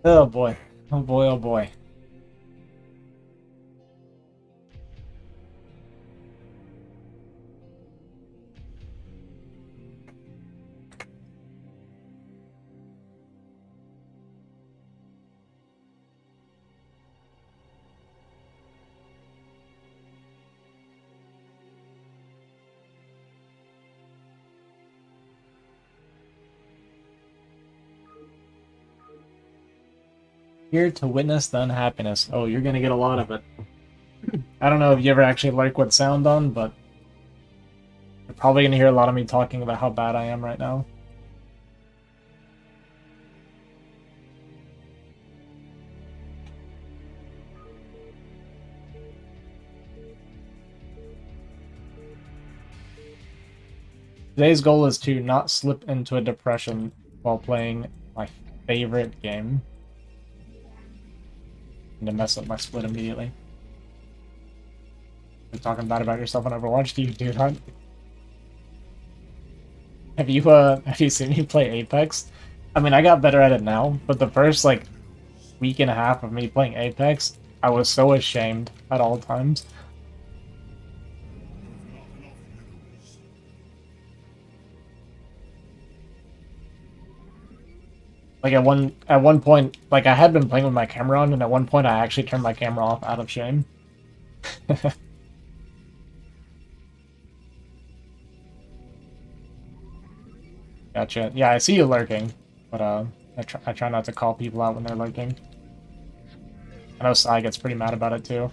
Oh boy. Oh boy, oh boy. Here to witness the unhappiness. Oh, you're gonna get a lot of it. I don't know if you ever actually like what sound on, but you're probably gonna hear a lot of me talking about how bad I am right now. Today's goal is to not slip into a depression while playing my favorite game. And to mess up my split immediately. You're talking bad about yourself on Overwatch, do you do that? Have you seen me play Apex? I mean, I got better at it now, but the first like week and a half of me playing Apex, I was so ashamed at all times. Like at one point, like I had been playing with my camera on, and at one point I actually turned my camera off out of shame. Gotcha. Yeah, I see you lurking, but I try not to call people out when they're lurking. I know Sai gets pretty mad about it too.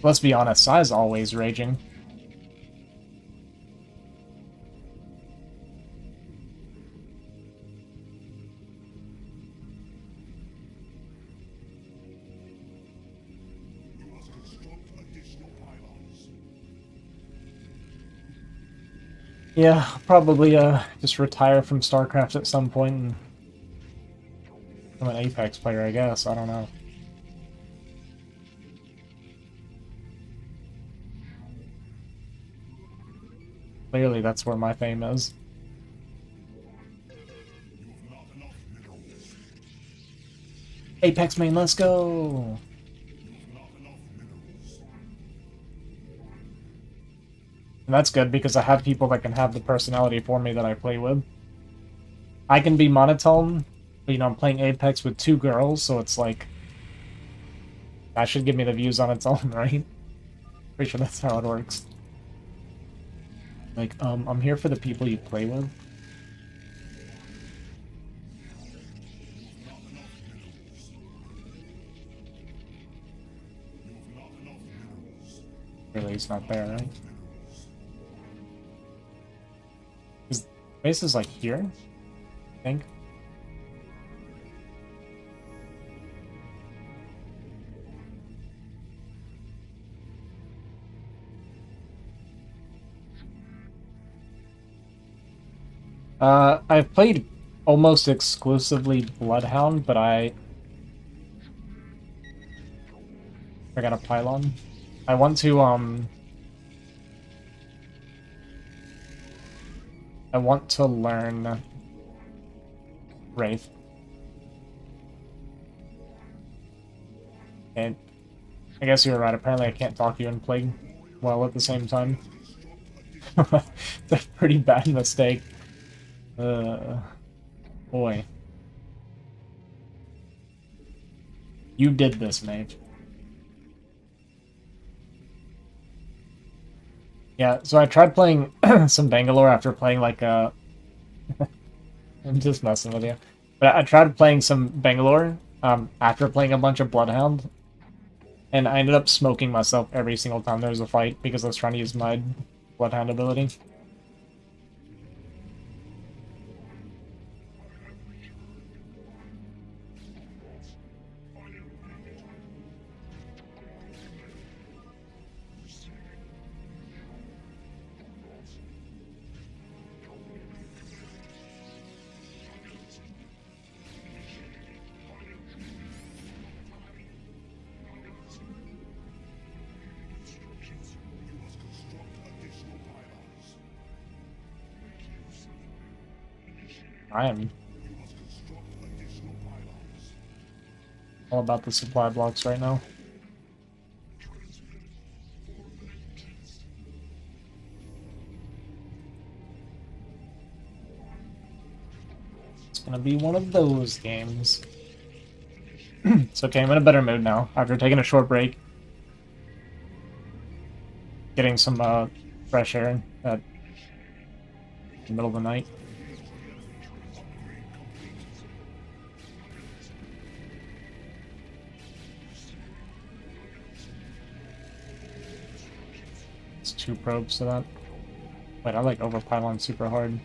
Let's be honest, Sai's always raging. Yeah, probably just retire from StarCraft at some point and become an Apex player, I guess. I don't know. Clearly, that's where my fame is. Apex main, let's go! And that's good because I have people that can have the personality for me that I play with. I can be monotone, but you know, I'm playing Apex with two girls, so it's like that should give me the views on its own, right? Pretty sure that's how it works. Like, I'm here for the people you play with. Really, he's not there, right? His base is like here, I think. I've played almost exclusively Bloodhound, but I got a pylon. I want to learn Wraith. And I guess you were right, apparently I can't talk to you and play well at the same time. It's a pretty bad mistake. Boy. You did this, mate. Yeah, so I tried playing some Bangalore after playing like I'm just messing with you. But I tried playing some Bangalore after playing a bunch of Bloodhound, and I ended up smoking myself every single time there was a fight because I was trying to use my Bloodhound ability. I am all about the supply blocks right now. It's gonna be one of those games. It's okay, I'm in a better mood now after taking a short break. Getting some fresh air at the middle of the night. It's 2 probes to that. Wait, I like overpylon super hard.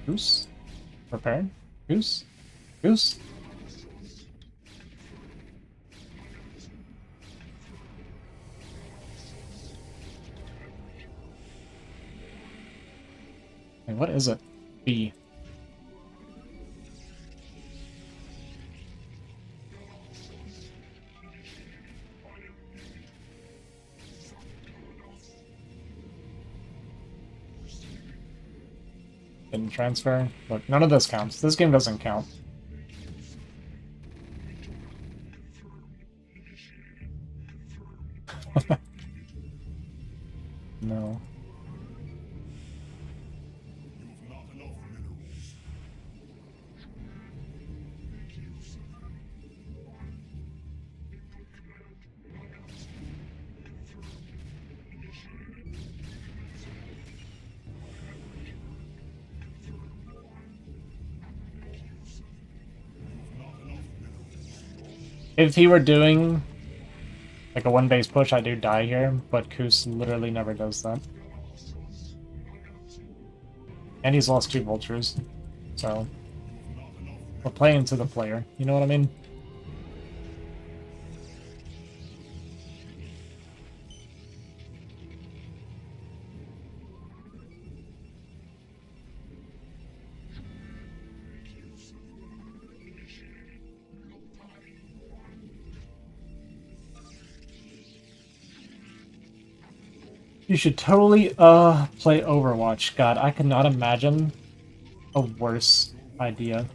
Goose? Prepared? Goose? Goose? Wait, what is it? B. Didn't transfer. Look, none of this counts. This game doesn't count. No. If he were doing like a 1-base push, I do die here, but Koos literally never does that. And he's lost 2 vultures, so we're playing to the player, you know what I mean? You should totally, play Overwatch. God, I could not imagine a worse idea.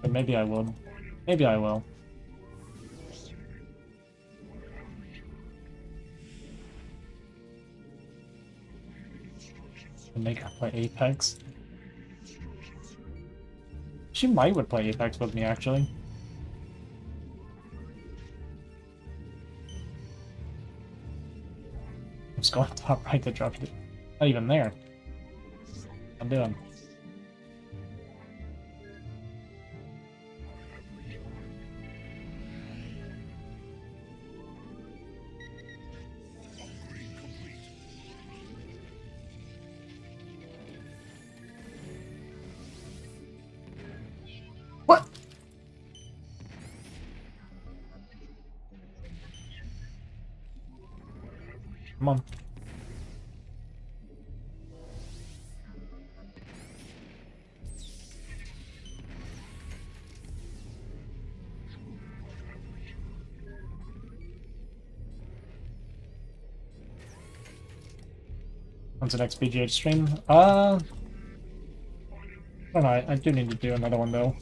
But maybe I will. Maybe I will. And make her play Apex. She would play Apex with me, actually. I'm just going top right to drop it. Not even there. I'm doing. What? Come on. When's the next BGH stream? I don't know, I do need to do another one though.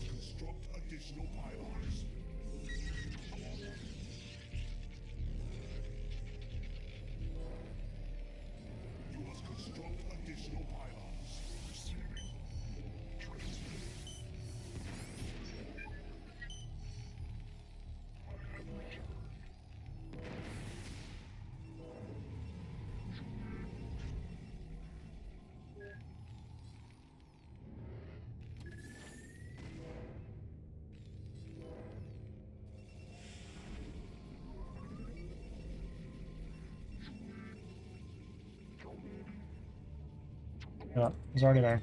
Yeah, he's already there.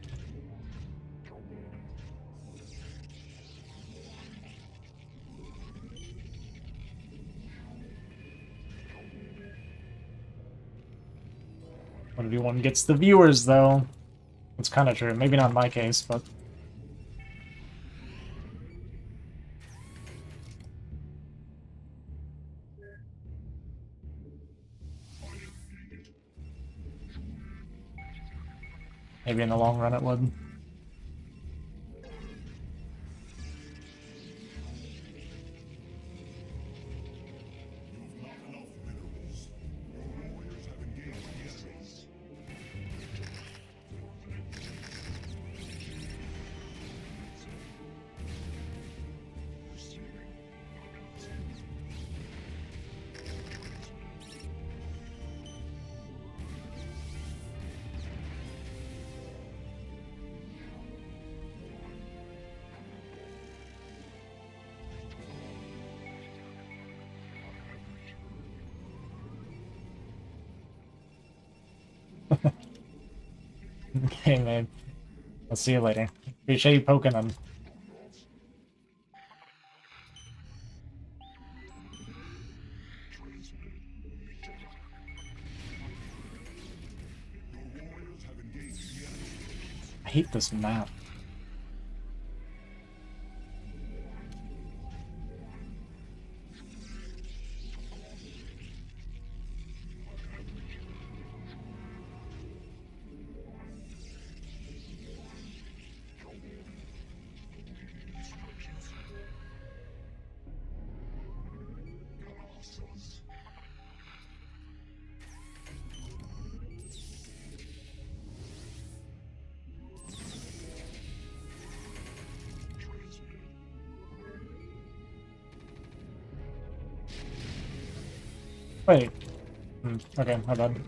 What if one gets the viewers, though? It's kind of true. Maybe not in my case, but... Maybe in the long run it would. Okay, man. I'll see you later. Appreciate you poking them. I hate this map. Wait. Okay, my bad.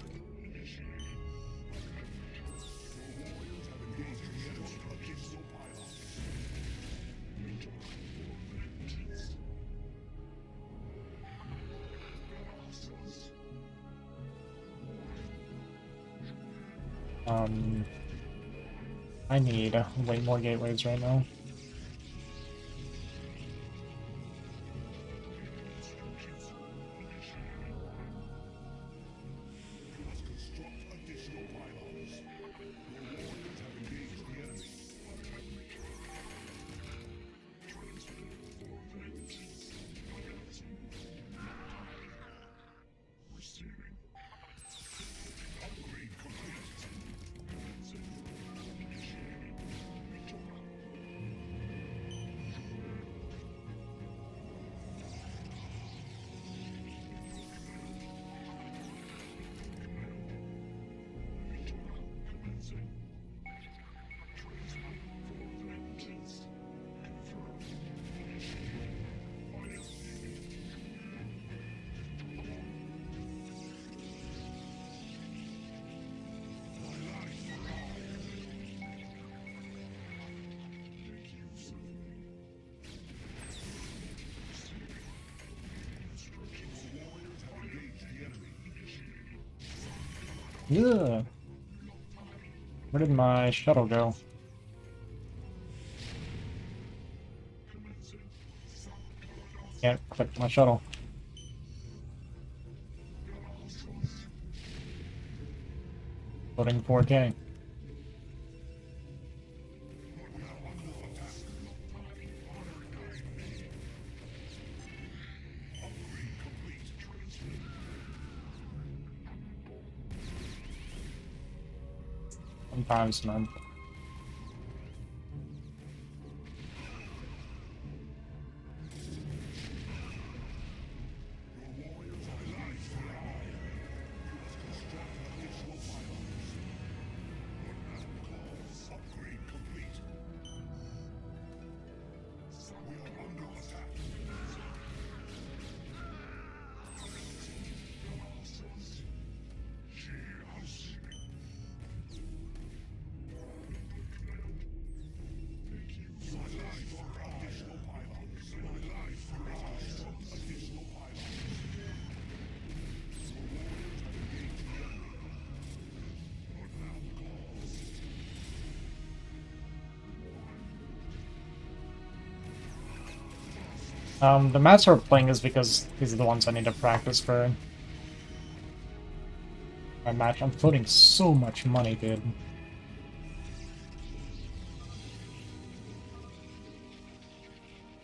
I need way more gateways right now. Yeah. Where did my shuttle go? Can't click my shuttle. Loading 4K. Sometimes, man. The maps we're playing is because these are the ones I need to practice for my match. I'm floating so much money, dude.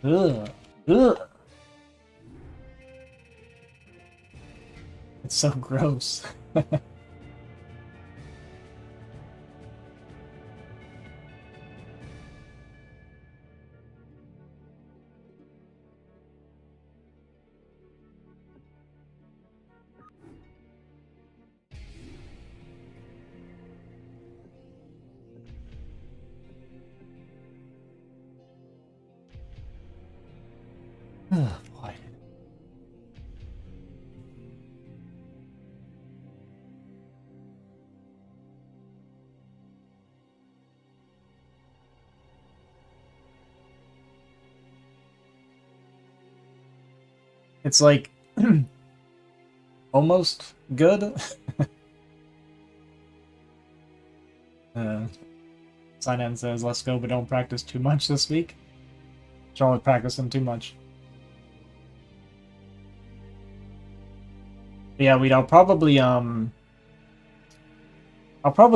Ugh. Ugh. It's so gross. Oh, boy. It's like almost good. Sign-in says, let's go, but don't practice too much this week. What's wrong with practicing too much? But yeah, I'll probably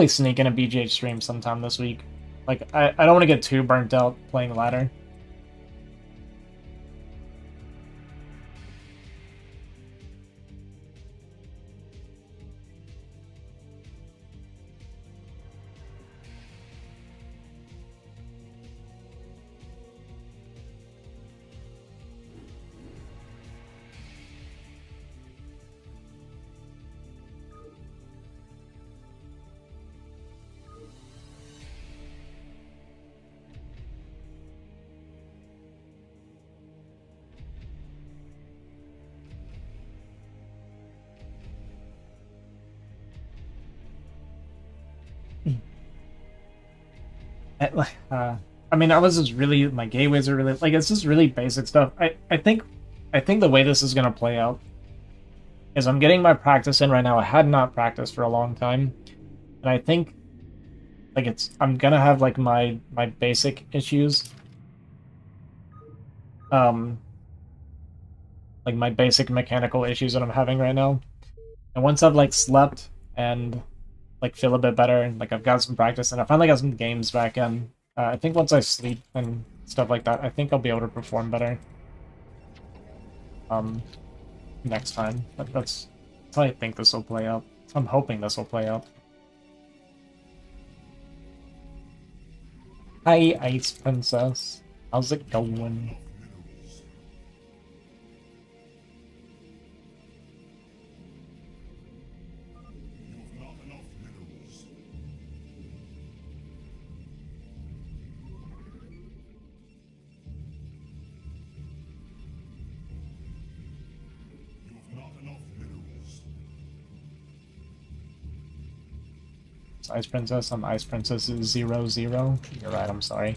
sneak in a BGH stream sometime this week. Like, I don't want to get too burnt out playing ladder. I mean, I was just really, my gateways are really, like, it's just really basic stuff. I think the way this is gonna play out is I'm getting my practice in right now. I had not practiced for a long time, and I think, like, I'm gonna have, like, my basic issues. Like, my basic mechanical issues that I'm having right now. And once I've, like, slept and, like, feel a bit better, and, like, I've got some practice, and I finally got some games back in, I think once I sleep and stuff like that, I think I'll be able to perform better. Next time. That's how I think this will play out. I'm hoping this will play out. Hi, Ice Princess. How's it going? Ice Princess, I'm Ice Princess 00. You're right, I'm sorry.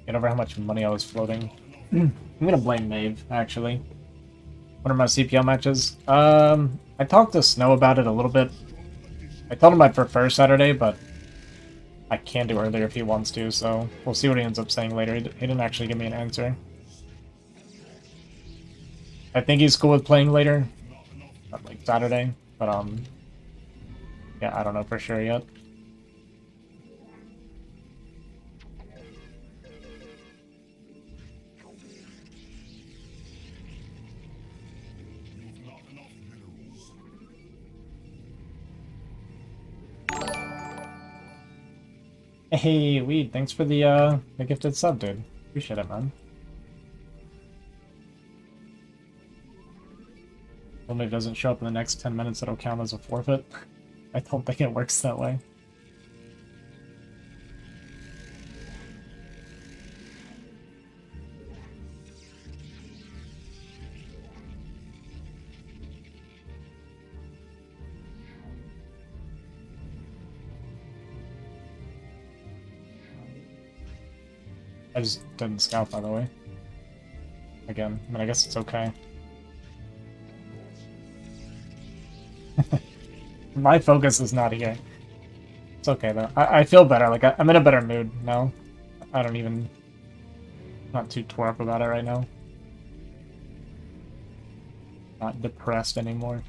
Get over how much money I was floating. I'm gonna blame Maeve, actually. What are my CPL matches? I talked to Snow about it a little bit. I told him I'd prefer Saturday, but I can do earlier if he wants to, so we'll see what he ends up saying later. He didn't actually give me an answer. I think he's cool with playing later, like Saturday, but yeah, I don't know for sure yet. Hey, Weed, thanks for the gifted sub, dude. Appreciate it, man. Only if it doesn't show up in the next 10 minutes, it'll count as a forfeit. I don't think it works that way. I just didn't scout, by the way. Again, I mean, I guess it's okay. My focus is not here. It's okay, though. I feel better. Like, I'm in a better mood now. I don't even... Not too tore up about it right now. Not depressed anymore.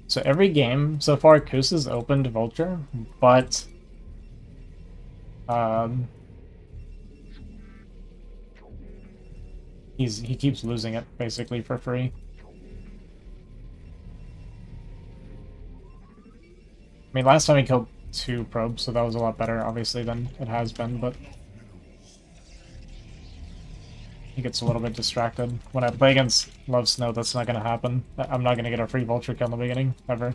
So every game so far, Kus has opened Vulture, but he keeps losing it basically for free. I mean, last time he killed 2 probes, so that was a lot better, obviously, than it has been, but he gets a little bit distracted. When I play against Love Snow, that's not going to happen. I'm not going to get a free Vulture kill in the beginning, ever.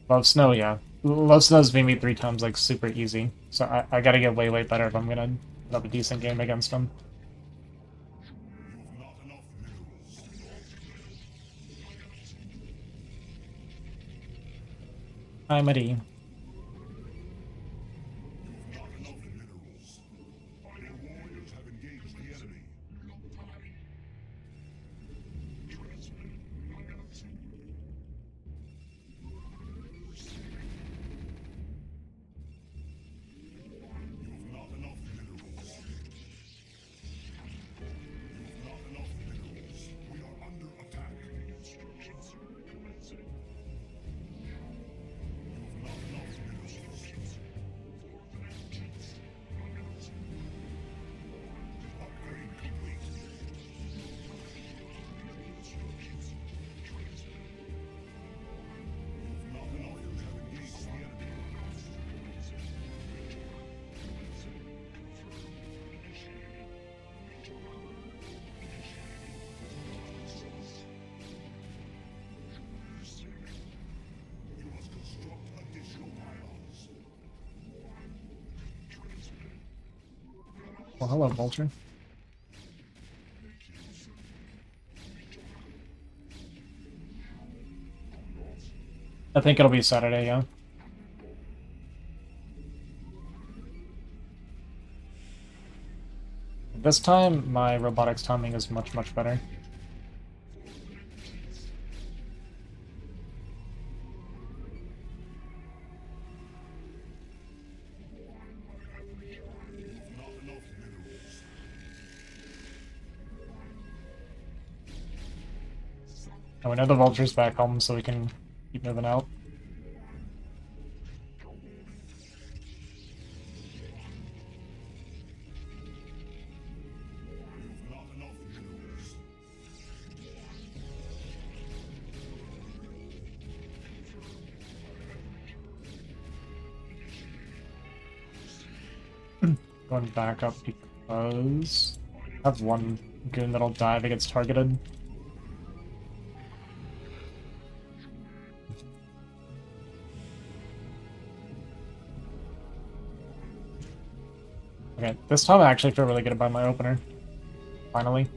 Love Snow, yeah. Love Snow's beat me 3 times, like, super easy. So I gotta get way, way better if I'm gonna have a decent game against him. I'm ready. Well, hello, Vulture. I think it'll be Saturday, yeah. This time, my robotics timing is much, much better. And we know the Vulture's back home, so we can keep moving out. Going back up because I have one goon that'll die if it gets targeted. Okay, this time I actually feel really good about my opener. Finally.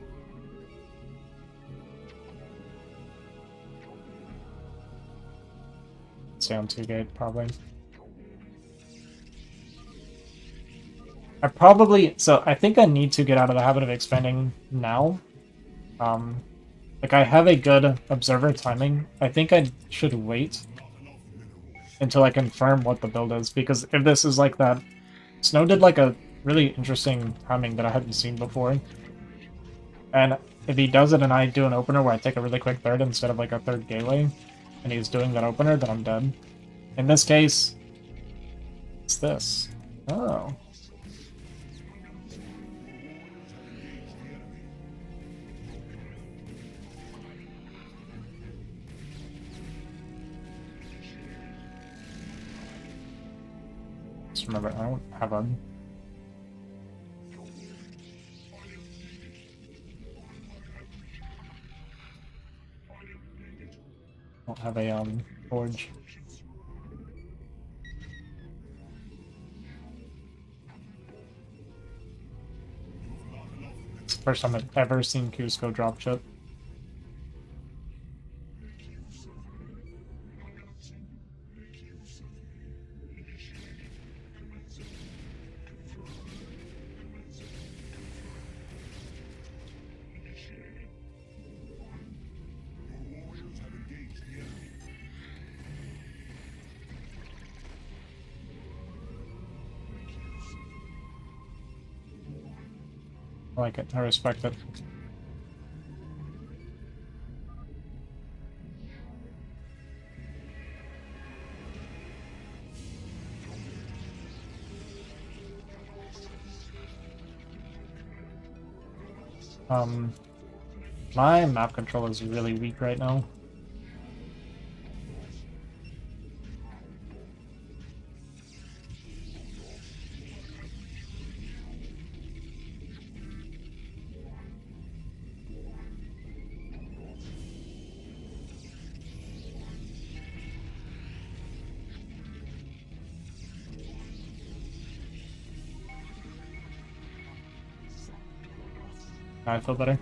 Stay on 2 gate, probably. So I think I need to get out of the habit of expanding now. Like, I have a good observer timing. I think I should wait until I confirm what the build is, because if this is like that... Snow did like a really interesting timing that I hadn't seen before. And if he does it and I do an opener where I take a really quick third instead of like a third gateway, and he's doing that opener, then I'm dead. In this case, it's this. Oh. Just remember, I don't have a... forge. It's the first time I've ever seen Cusco drop chip. I like it. I respect it. Um, my map control is really weak right now. I feel better.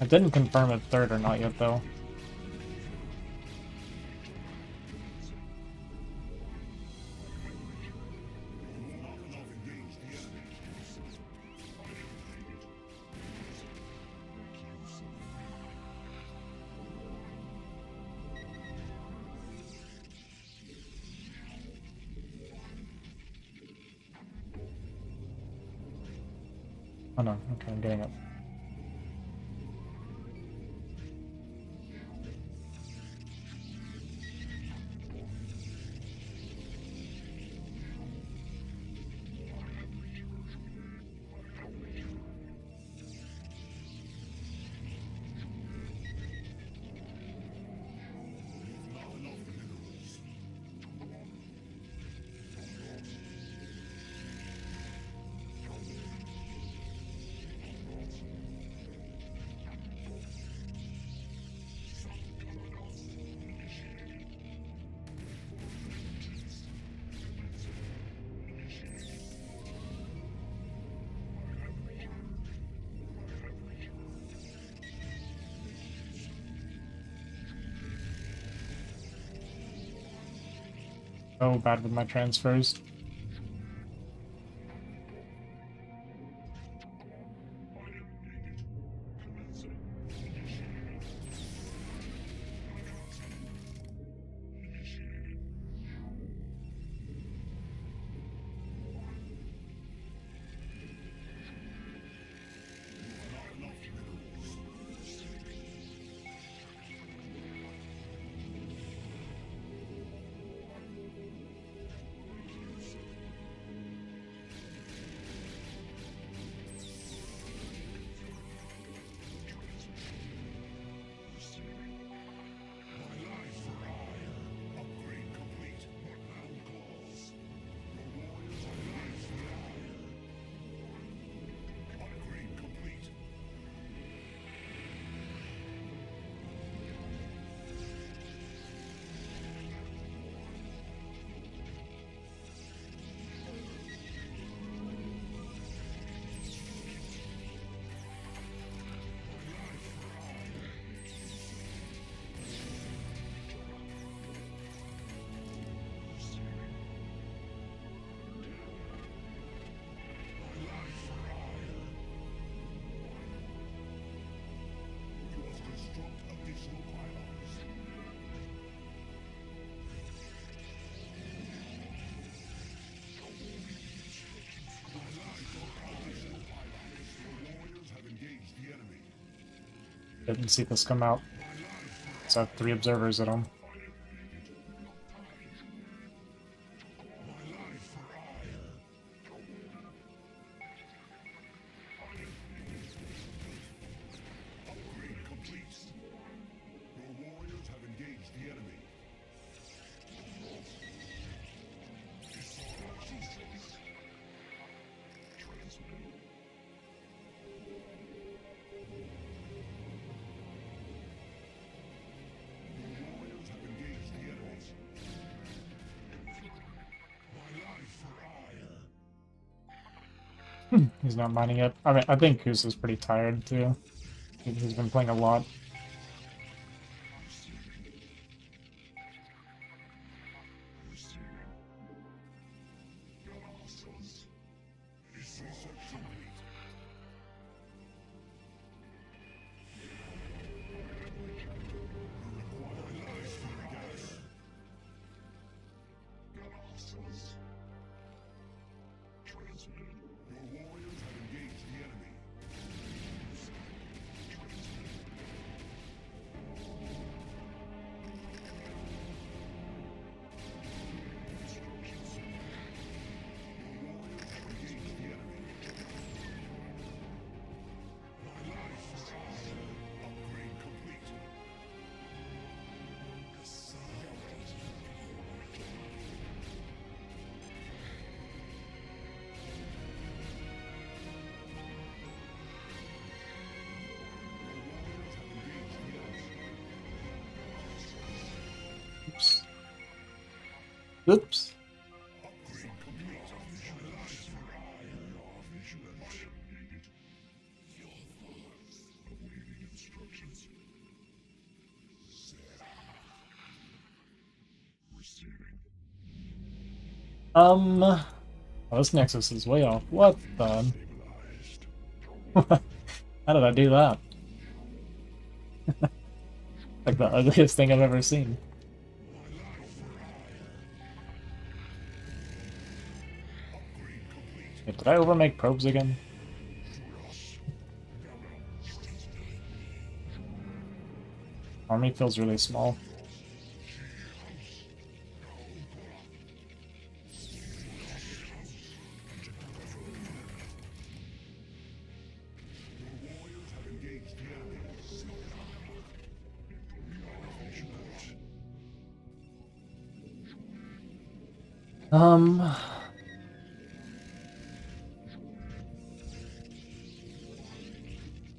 I didn't confirm if third or not yet, though. Oh no, okay, I'm getting it. So bad with my transfers. Didn't see this come out. So I have 3 observers at home. He's not mining it. I mean, I think Goose is pretty tired too. He's been playing a lot. Oops. Oh, this Nexus is way off. What the? How did I do that? Like the ugliest thing I've ever seen. Wait, did I overmake probes again? Army feels really small.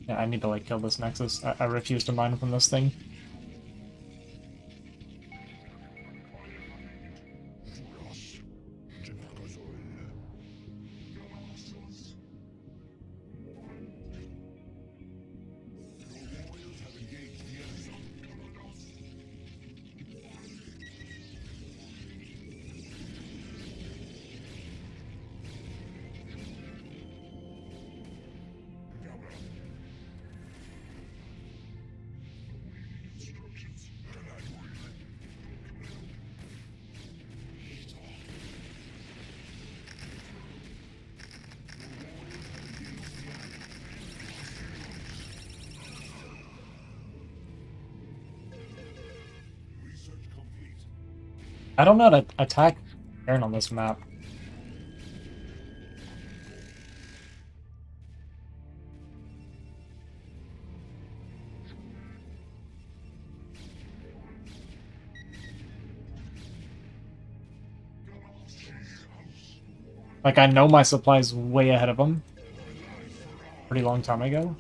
Yeah, I need to like kill this Nexus. I refuse to mine from this thing. I don't know how to attack Aaron on this map. Like, I know my supply's way ahead of him. Pretty long time ago.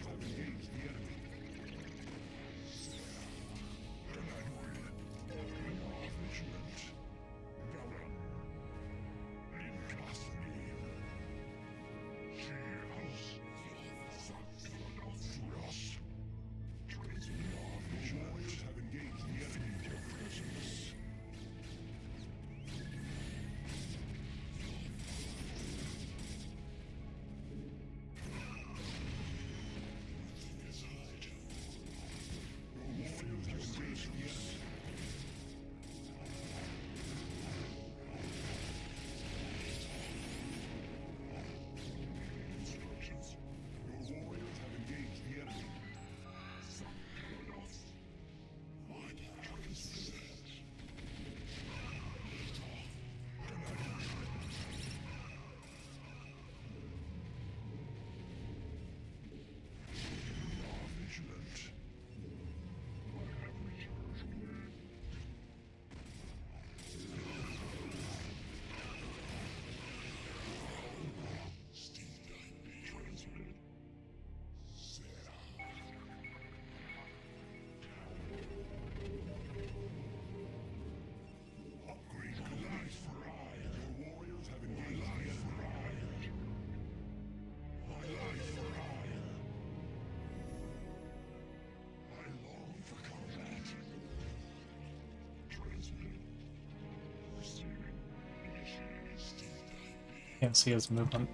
Can't see his movement.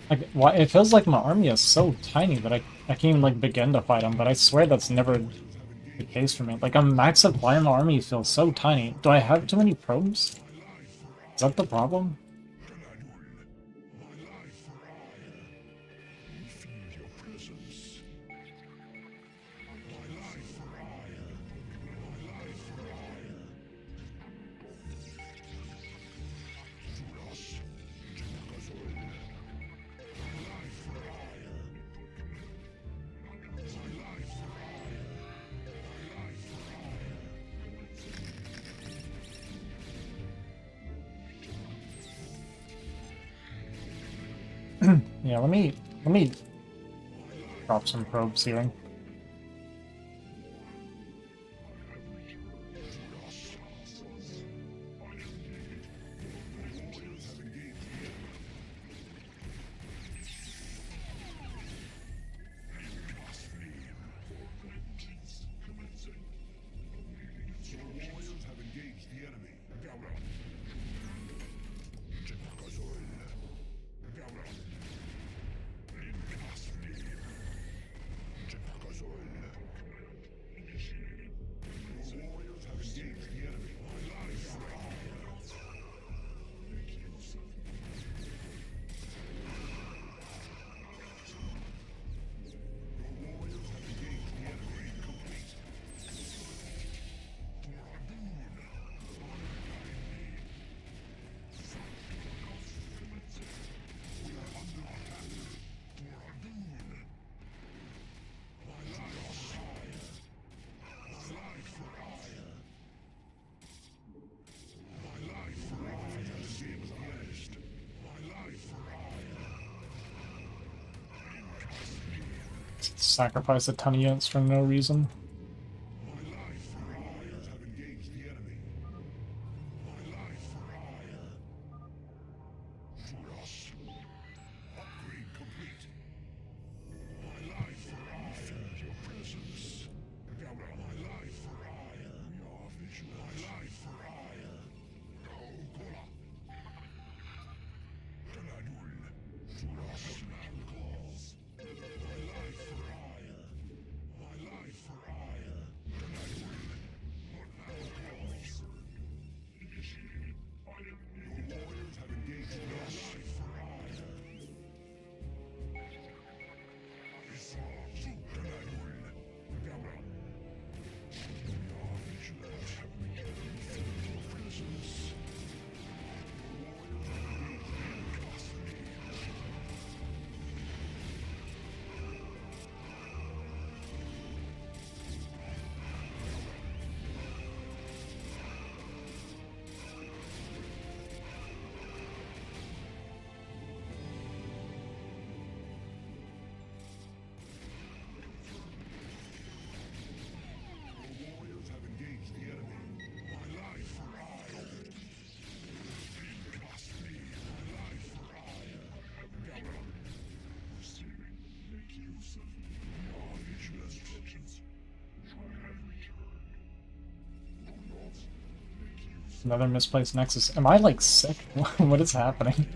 Like, why it feels like my army is so tiny that I can't even like begin to fight them, but I swear that's never the case for me. Like I'm max supply and my army feels so tiny. Do I have too many probes? Is that the problem? Yeah, let me drop some probes here. Sacrifice a ton of units for no reason. Another misplaced Nexus. Am I like sick? What is happening?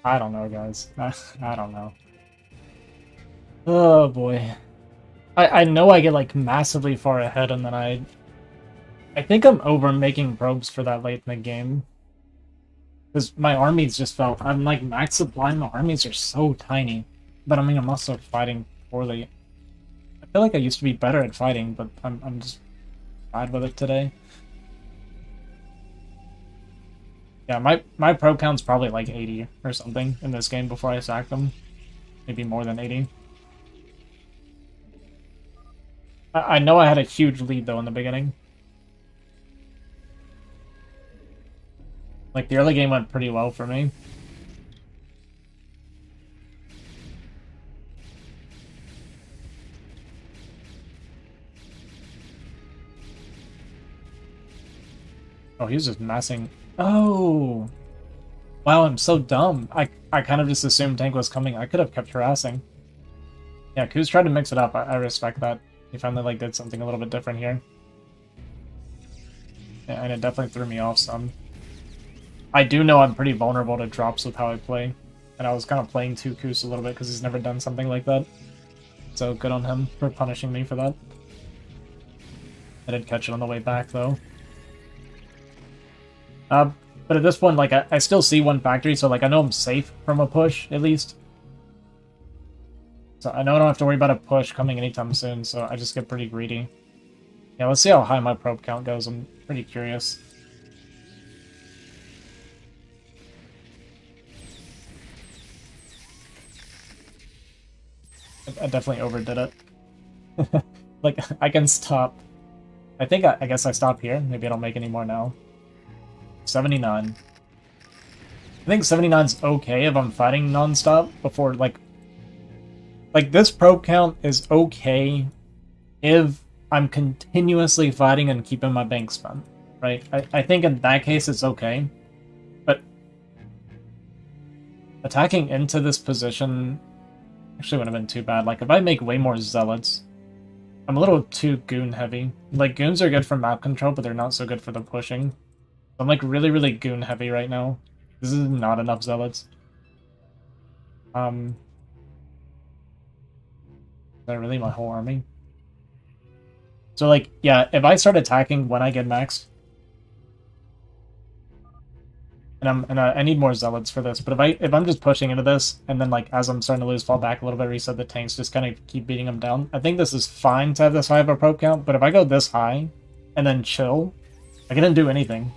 I don't know, guys. I don't know. Oh boy. I know I get like massively far ahead and then I I think I'm over making probes for that late in the game. Because my armies just felt... I'm like max supply, my armies are so tiny. But I mean, I'm also fighting poorly. I feel like I used to be better at fighting, but I'm just bad with it today. Yeah, my probe count's probably like 80 or something in this game before I sack them. Maybe more than 80. I know I had a huge lead, though, in the beginning. Like, the early game went pretty well for me. Oh, he was just massing. Oh! Wow, I'm so dumb. I kind of just assumed tank was coming. I could have kept harassing. Yeah, Kuz tried to mix it up. I respect that. He finally like did something a little bit different here. Yeah, and it definitely threw me off some. I do know I'm pretty vulnerable to drops with how I play. And I was kind of playing too Kuz a little bit because he's never done something like that. So good on him for punishing me for that. I did catch it on the way back, though. But at this point, like, I still see one factory, so, like, I know I'm safe from a push, at least. So I know I don't have to worry about a push coming anytime soon, so I just get pretty greedy. Yeah, let's see how high my probe count goes. I'm pretty curious. I definitely overdid it. Like, I can stop. I think I guess I stop here. Maybe I don't make any more now. 79. I think 79's okay if I'm fighting non-stop before, like, this probe count is okay if I'm continuously fighting and keeping my bank spent, right? I think in that case it's okay, but attacking into this position actually wouldn't have been too bad. Like, if I make way more zealots, I'm a little too goon heavy. Like, goons are good for map control, but they're not so good for the pushing. I'm like really, really goon heavy right now. This is not enough zealots. Is that really my whole army? So, like, yeah, if I start attacking when I get maxed, and I need more zealots for this, but if I'm just pushing into this, and then, like, as I'm starting to lose, fall back a little bit, reset the tanks, just kind of keep beating them down, I think this is fine to have this high of a probe count, but if I go this high, and then chill, I couldn't do anything.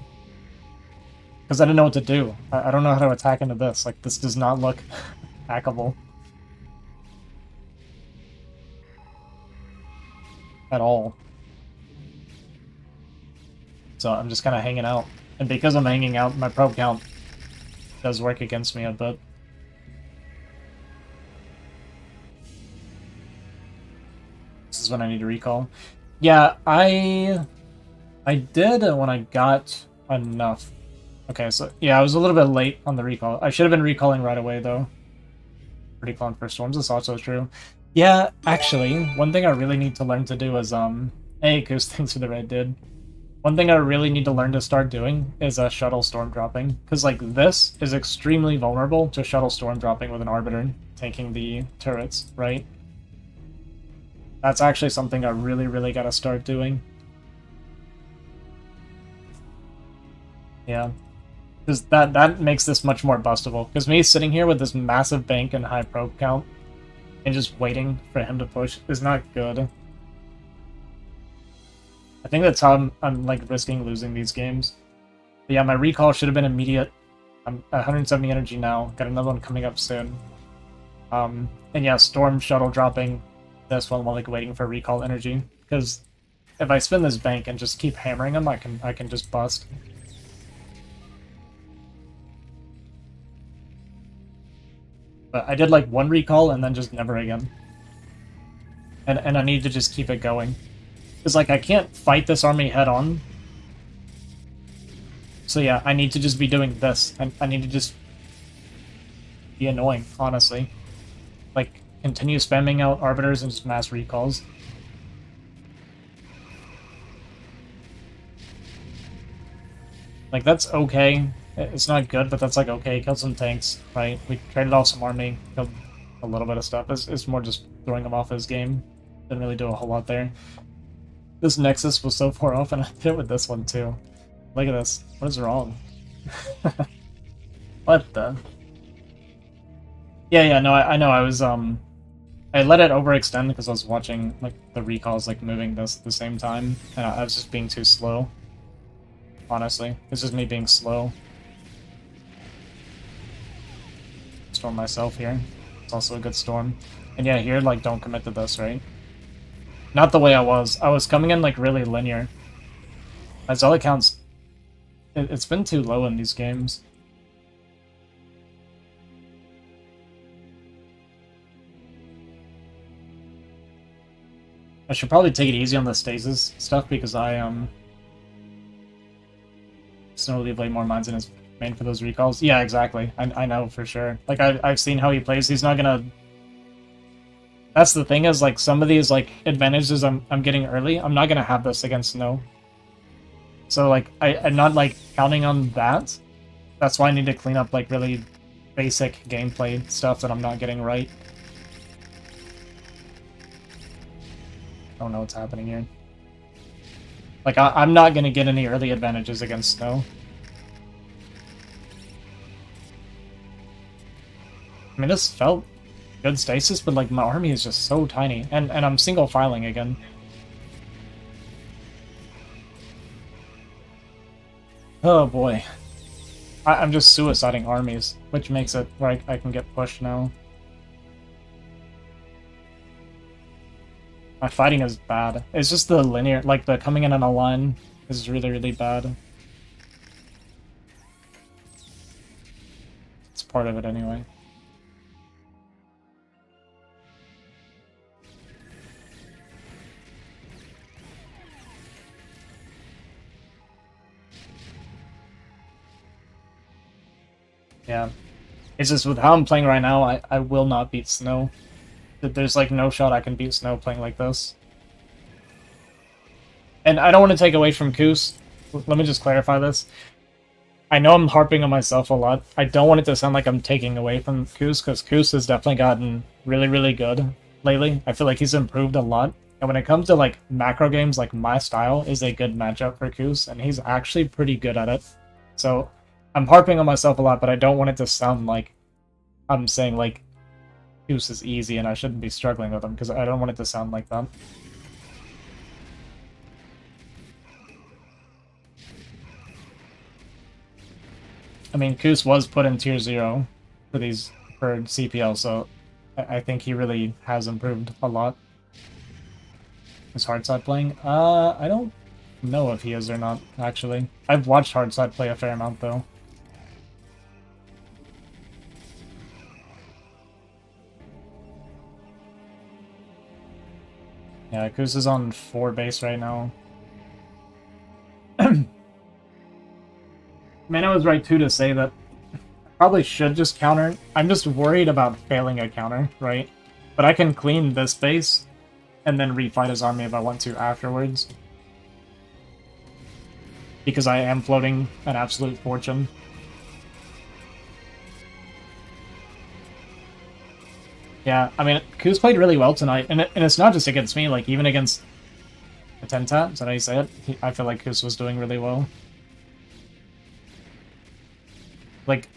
Because I didn't know what to do. I don't know how to attack into this. Like, this does not look hackable. At all. So I'm just kind of hanging out. And because I'm hanging out, my probe count does work against me a bit. This is when I need to recall. Yeah, I did when I got enough. Okay, so yeah, I was a little bit late on the recall. I should have been recalling right away, though. Pretty calling for storms is also true. Yeah, actually, one thing I really need to learn to do is, hey, Goose, thanks for the raid, dude. One thing I really need to learn to start doing is shuttle storm dropping. Because, like, this is extremely vulnerable to shuttle storm dropping with an Arbiter tanking the turrets, right? That's actually something I really, really gotta start doing. Yeah. Because that makes this much more bustable. Because me sitting here with this massive bank and high probe count and just waiting for him to push is not good. I think that's how I'm like risking losing these games. But yeah, my recall should have been immediate. I'm at 170 energy now. Got another one coming up soon. And yeah, storm shuttle dropping this one while like waiting for recall energy. Because if I spin this bank and just keep hammering them, I can just bust. But I did like one recall and then just never again. And I need to just keep it going. Because like I can't fight this army head on. So yeah, I need to just be doing this. And I need to just be annoying, honestly. Like, continue spamming out arbiters and just mass recalls. Like, that's okay. It's not good, but that's like okay. Killed some tanks, right? We traded off some army, killed a little bit of stuff. It's more just throwing him off his game. Didn't really do a whole lot there. This Nexus was so far off, and I did it with this one too. Look at this. What is wrong? What the? Yeah, no, I know. I was I let it overextend because I was watching like the recalls like moving this at the same time, and I was just being too slow. Honestly, it's just me being slow. Storm myself here. It's also a good storm. And yeah, here like don't commit to this, right? Not the way I was. I was coming in like really linear. My Zealot count's it's been too low in these games. I should probably take it easy on the stasis stuff because I Snow leave like more mines in his main for those recalls. Yeah, exactly. I know for sure. Like I've seen how he plays. He's not gonna. That's the thing is like some of these like advantages I'm getting early. I'm not gonna have this against Snow. So like I'm not like counting on that. That's why I need to clean up like really basic gameplay stuff that I'm not getting right. I don't know what's happening here. Like, I'm not going to get any early advantages against Snow. I mean, this felt good stasis, but, like, my army is just so tiny. And I'm single filing again. Oh, boy. I'm just suiciding armies, which makes it where I can get pushed now. My fighting is bad. It's just the linear, like the coming in on a line is really, really bad. It's part of it anyway. Yeah. It's just with how I'm playing right now, I will not beat Snow. There's like no shot I can beat Snow playing like this. And I don't want to take away from Koos. Let me just clarify this. I know I'm harping on myself a lot. I don't want it to sound like I'm taking away from Koos, because Koos has definitely gotten really, really good lately. I feel like he's improved a lot. And when it comes to like macro games, like my style is a good matchup for Koos, and he's actually pretty good at it. So I'm harping on myself a lot, but I don't want it to sound like I'm saying like Koos is easy and I shouldn't be struggling with him, because I don't want it to sound like that. I mean, Koos was put in tier 0 for CPL, so I think he really has improved a lot. Is Hardside playing? I don't know if he is or not, actually. I've watched Hardside play a fair amount, though. Yeah, Koos is on 4 base right now. Man, I was right, too, to say that I probably should just counter. I'm just worried about failing a counter, right? But I can clean this base and then refight his army if I want to afterwards. Because I am floating an absolute fortune. Yeah, I mean, Koos played really well tonight, and it's not just against me, like, even against Attentat, is that how you say it? I feel like Koos was doing really well. Like,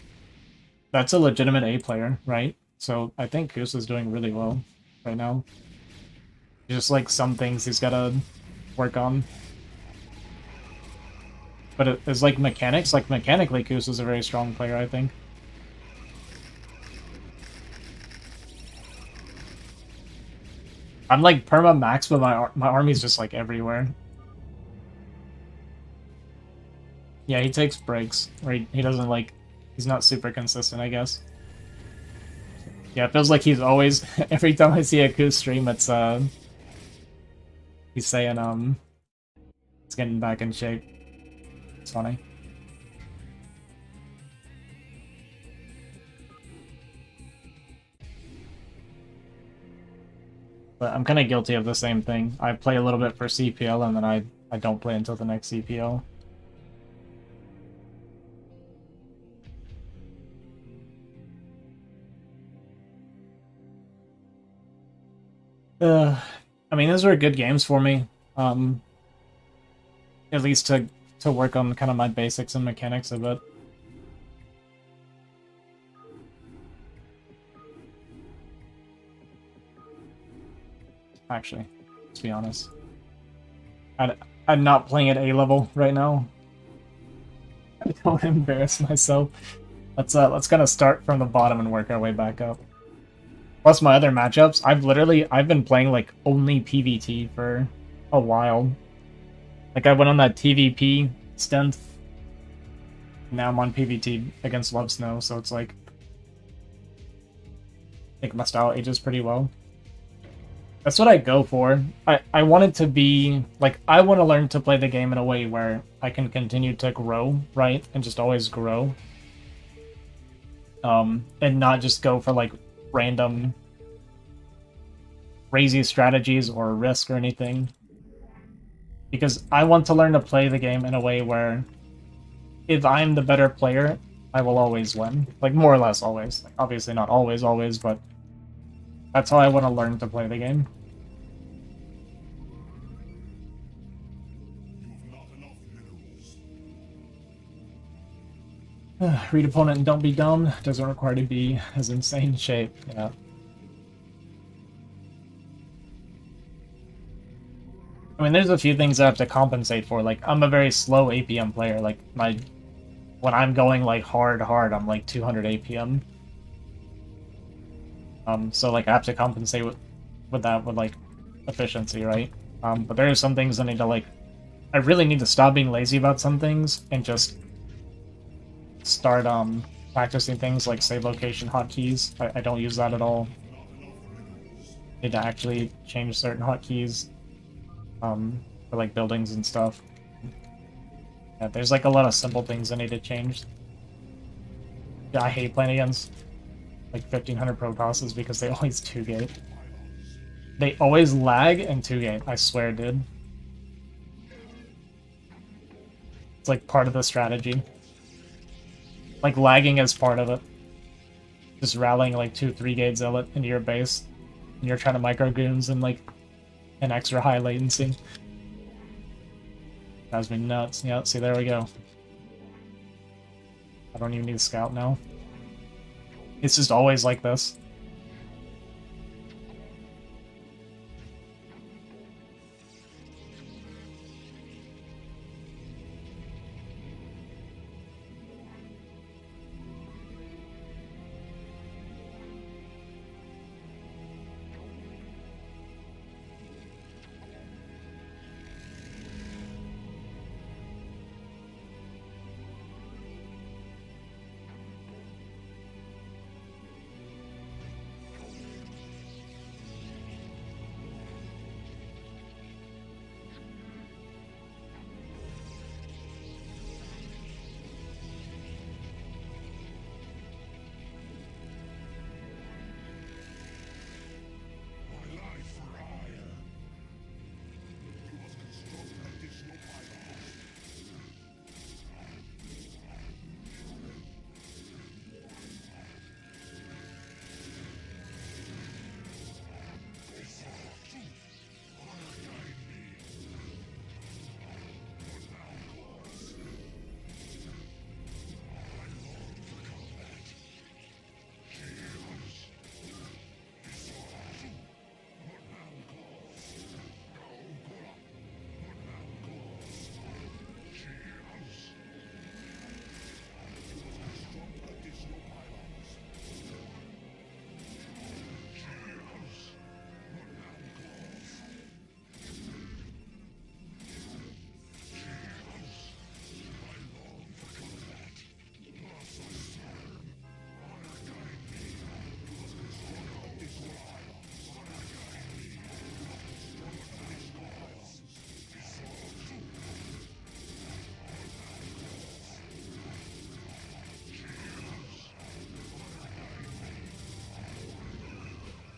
that's a legitimate A player, right? So I think Koos is doing really well right now. Just, like, some things he's gotta work on. But it's like mechanics, like, mechanically Koos is a very strong player, I think. I'm like perma max, but my army's just like everywhere. Yeah, he takes breaks, or he doesn't like. He's not super consistent, I guess. Yeah, it feels like he's always. Every time I see a Koos stream, it's he's saying it's getting back in shape. It's funny. But I'm kind of guilty of the same thing. I play a little bit for CPL, and then I don't play until the next CPL. I mean, those were good games for me. At least to work on kind of my basics and mechanics a bit. Actually, let's be honest. I'm not playing at A level right now. I don't embarrass myself. Let's kind of start from the bottom and work our way back up. Plus my other matchups, I've been playing like only PvT for a while. Like I went on that TVP stint. Now I'm on PvT against Love Snow, so it's like I think my style ages pretty well. That's what I go for. I want it to be like I want to learn to play the game in a way where I can continue to grow, right? And just always grow. And not just go for like random crazy strategies or risk or anything. Because I want to learn to play the game in a way where if I'm the better player, I will always win. Like more or less always. Like, obviously not always, but that's how I want to learn to play the game. Read opponent and don't be dumb. Doesn't require to be as insane shape. Yeah. I mean, there's a few things I have to compensate for. Like, I'm a very slow APM player. Like, when I'm going, like, hard, I'm, like, 200 APM. So, like, I have to compensate with that, with, like, efficiency, right? But there are some things I need to, like... I really need to stop being lazy about some things and just start, practicing things like save location hotkeys. I don't use that at all. Need to actually change certain hotkeys. For like buildings and stuff. Yeah, there's like a lot of simple things I need to change. Yeah, I hate playing against like 1500 pro tosses because they always 2-gate. They always lag and 2-gate, I swear, dude. It's like part of the strategy. Like lagging is part of it. Just rallying like 2-3-gate zealot into your base. And you're trying to micro goons and like an extra high latency. Drives me nuts. Yeah, see, there we go. I don't even need a scout now. It's just always like this.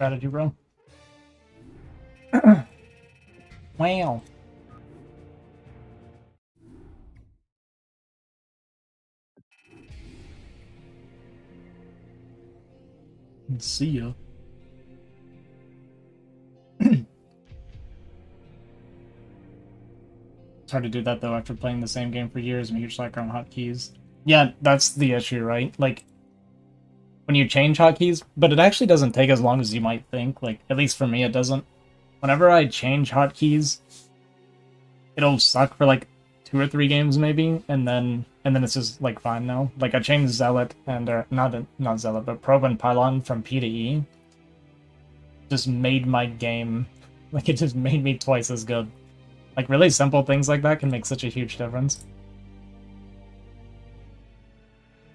Strategy, bro. Wow. See ya. It's hard to do that though after playing the same game for years and we each like our own hotkeys. Yeah, that's the issue, right? Like when you change hotkeys, but it actually doesn't take as long as you might think. Like at least for me, it doesn't. Whenever I change hotkeys, it'll suck for like 2 or 3 games maybe, and then it's just like fine now. Like I changed Zealot and not Zealot, but Probe and Pylon from P to E. Just made my game like it just made me twice as good. Like really simple things like that can make such a huge difference.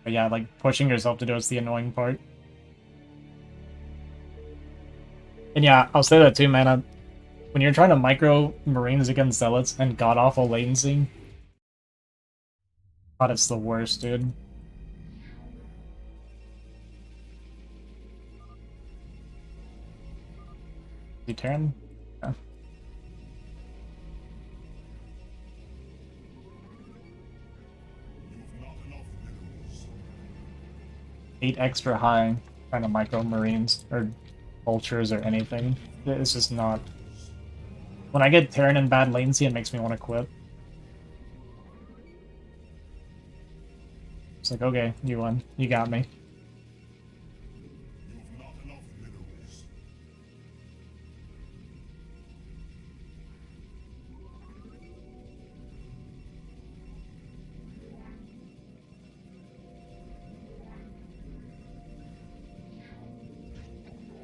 But yeah, like pushing yourself to do it's the annoying part. And yeah, I'll say that too, man. When you're trying to micro Marines against Zealots and god-awful latency, God, it's the worst, dude. You turn? Yeah. 8 extra high trying to micro Marines or vultures or anything. It's just not. When I get Terran in bad latency, it makes me want to quit. It's like, okay, you won. You got me.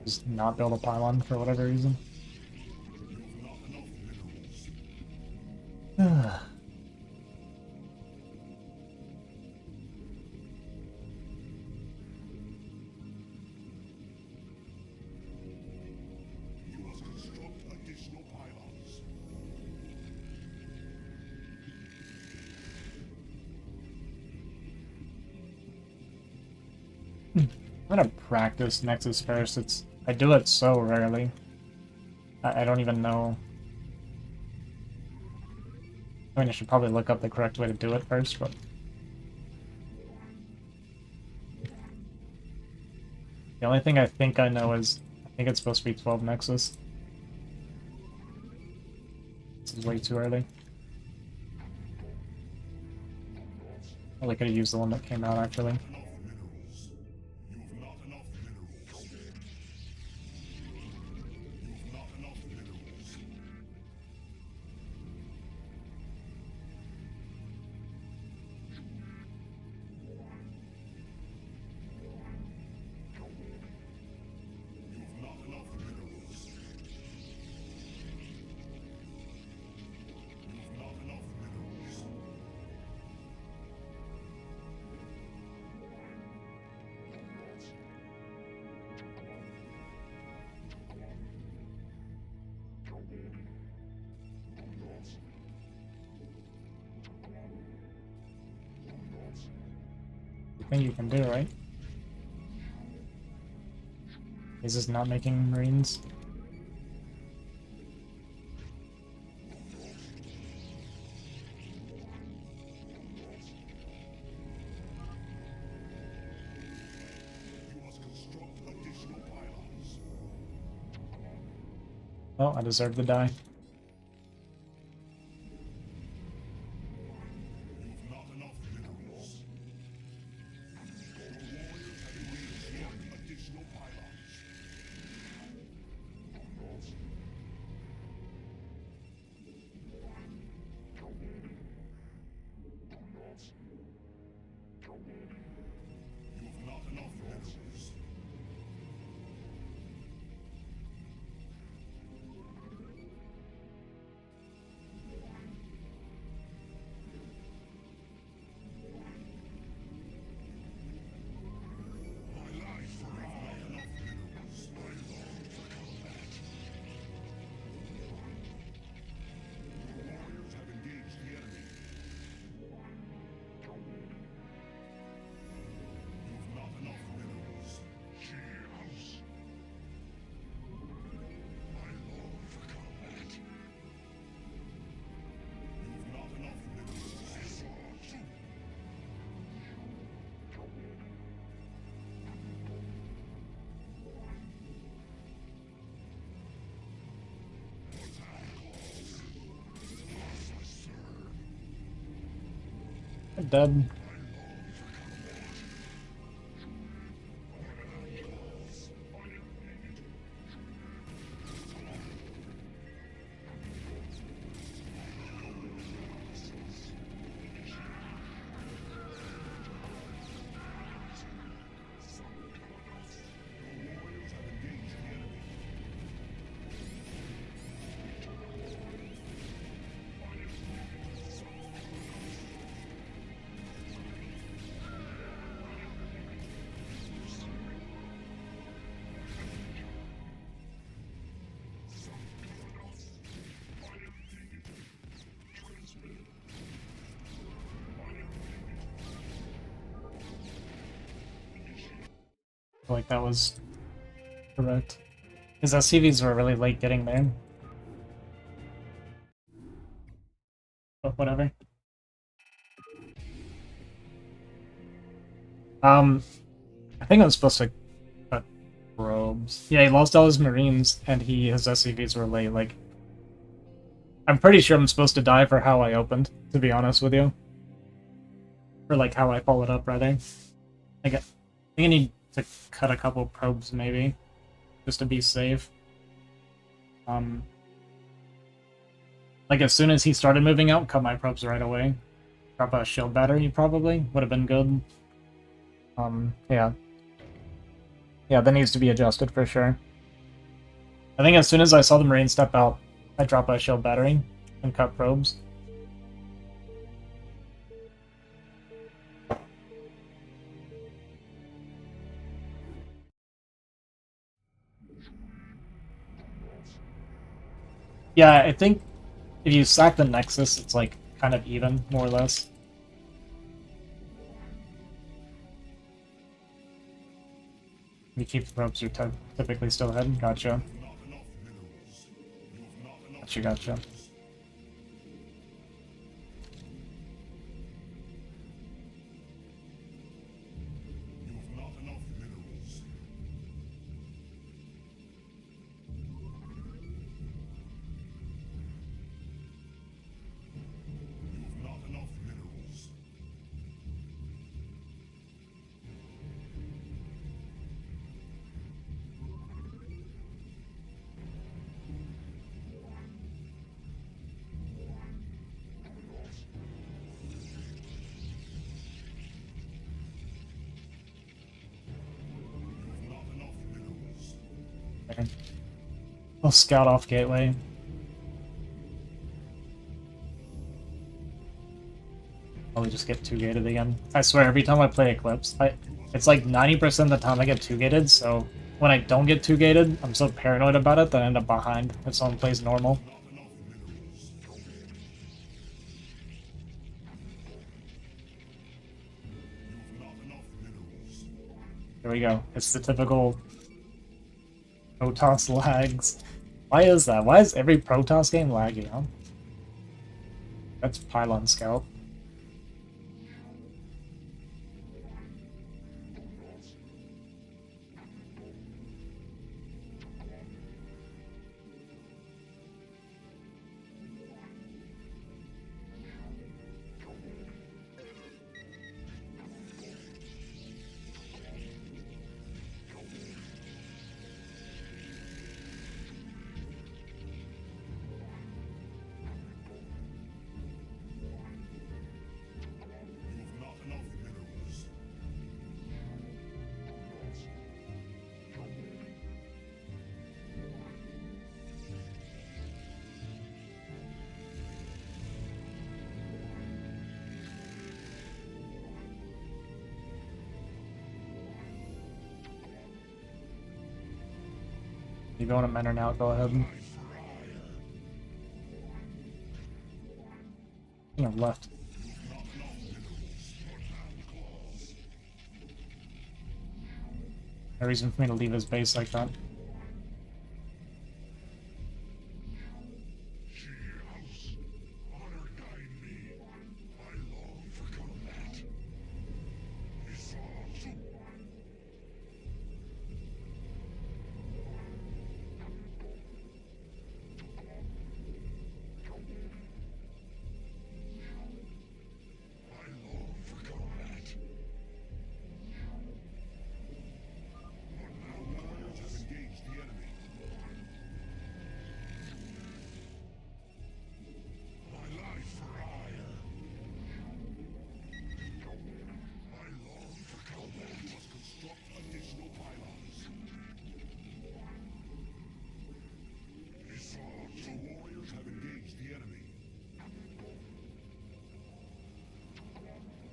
Just not build a pylon for whatever reason. I'm gonna practice Nexus first. I do it so rarely. I don't even know. I mean, I should probably look up the correct way to do it first, but... The only thing I think I know is... I think it's supposed to be 12 Nexus. This is way too early. Probably could have used the one that came out, actually. Thing you can do, right? Is this not making Marines? Oh, I deserve to die. Dead. I feel like that was correct. His SCVs were really late getting there. But whatever. I think I'm supposed to cut probes. Yeah, he lost all his Marines, and his SCVs were late. Like, I'm pretty sure I'm supposed to die for how I opened, to be honest with you. Or, like, how I followed up, rather. Like, I think I need to cut a couple probes, maybe, just to be safe. Like, as soon as he started moving out, cut my probes right away. Drop a shield battery, probably. Would have been good. Yeah. Yeah, that needs to be adjusted for sure. I think as soon as I saw the Marine step out, I drop a shield battery and cut probes. Yeah, I think if you sack the Nexus, it's like kind of even, more or less. You keep the probes, you're typically still ahead. Gotcha. Gotcha. Okay. I'll scout off gateway. Probably just get 2-gated again. I swear, every time I play Eclipse, it's like 90% of the time I get 2-gated, so when I don't get 2-gated, I'm so paranoid about it that I end up behind if someone plays normal. There we go. It's the typical Protoss lags. Why is that? Why is every Protoss game laggy, huh? That's Pylon Scout. You going to Menor now? Go ahead. You know, left. No reason for me to leave his base like that.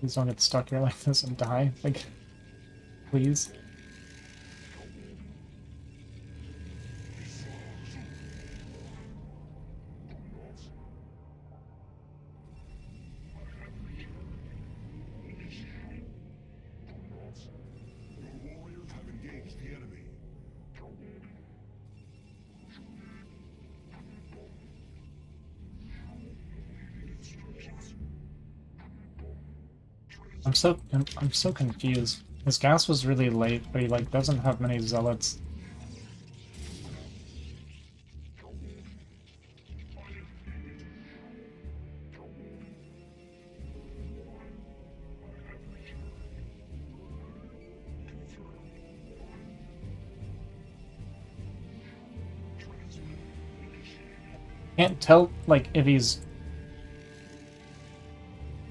Please don't get stuck here like this and die. Like, please. I'm so confused. His gas was really late, but he like doesn't have many zealots. Can't tell like if he's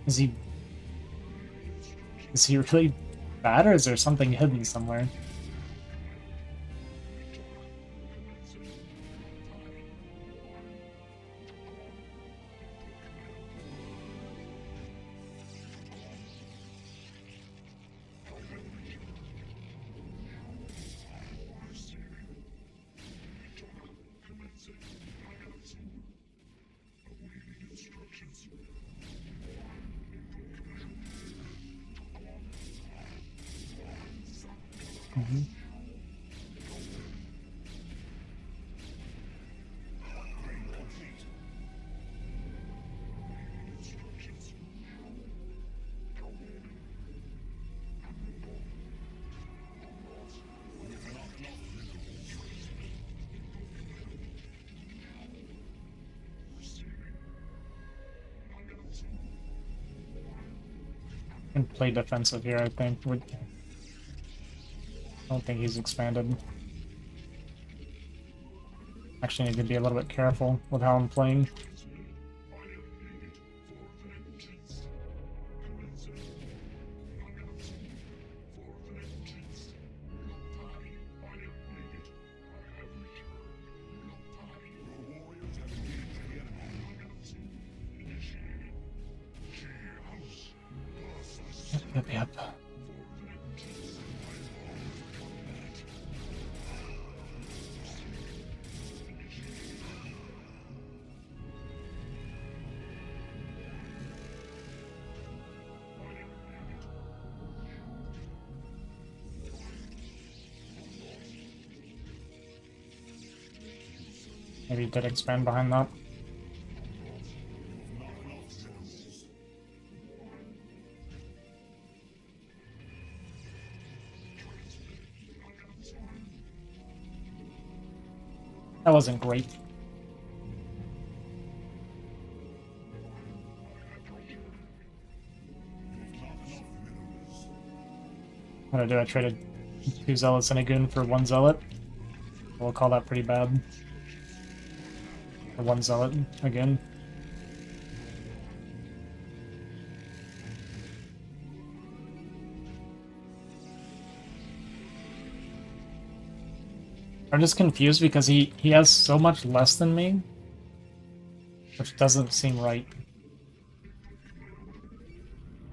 is he really bad or is there something hidden somewhere? Mhm. Can play defensive here, I think. I don't think he's expanded. Actually need to be a little bit careful with how I'm playing. Yep. Maybe he did expand behind that. That wasn't great. What did I do? I traded 2 zealots and a goon for 1 zealot. We'll call that pretty bad. For 1 zealot again. I'm just confused because he has so much less than me, which doesn't seem right.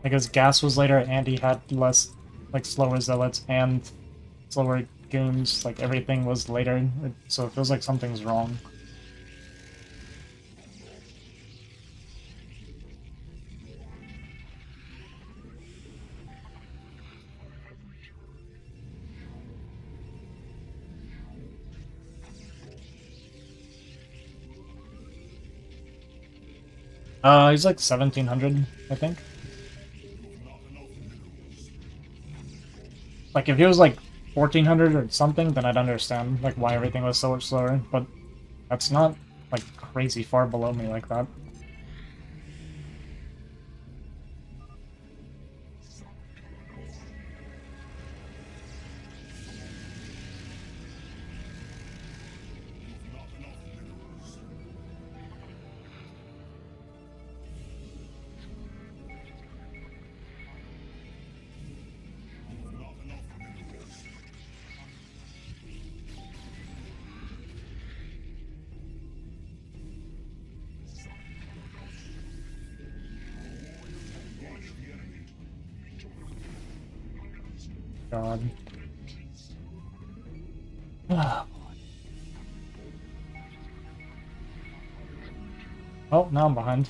Because gas was later and he had less, like, slower zealots and slower goons, like everything was later, so it feels like something's wrong. He's like 1700, I think. Like, if he was like 1400 or something, then I'd understand, like, why everything was so much slower, but that's not, like, crazy far below me like that. God. Ah. Oh, now I'm behind.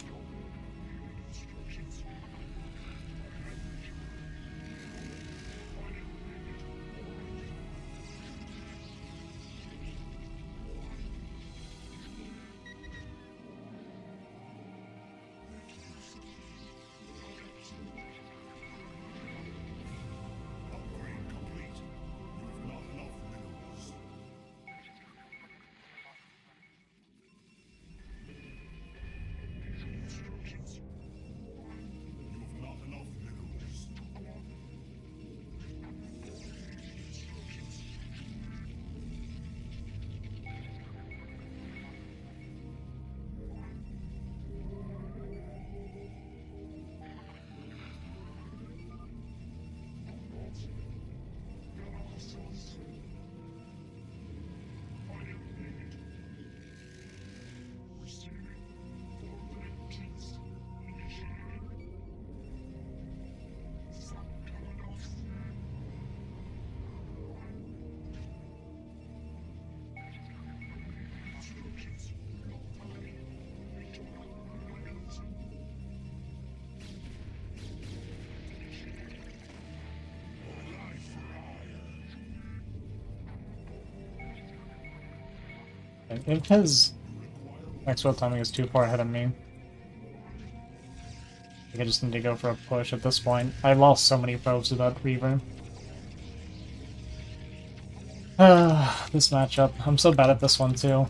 If his expo timing is too far ahead of me, I just need to go for a push at this point. I lost so many probes with that Reaver. This matchup. I'm so bad at this one too.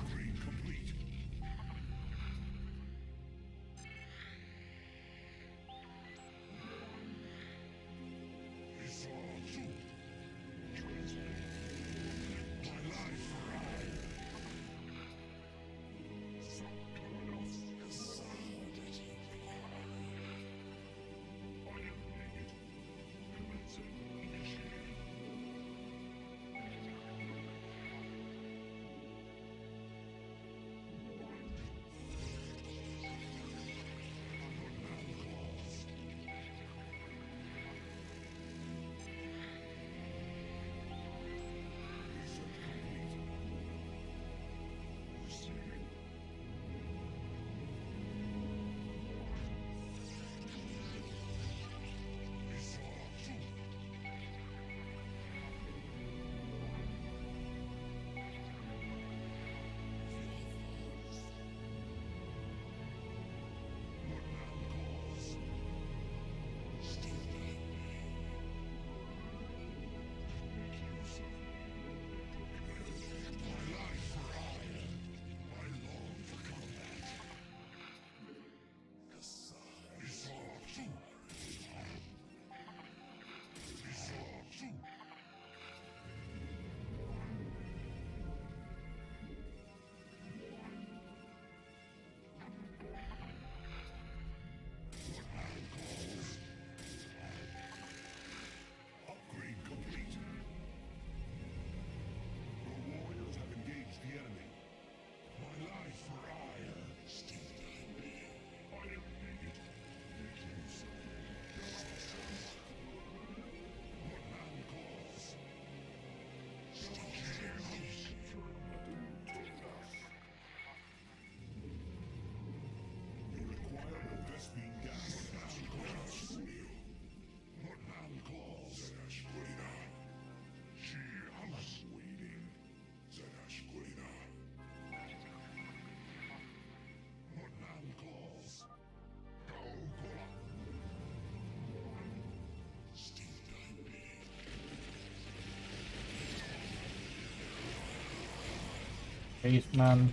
Faith, man.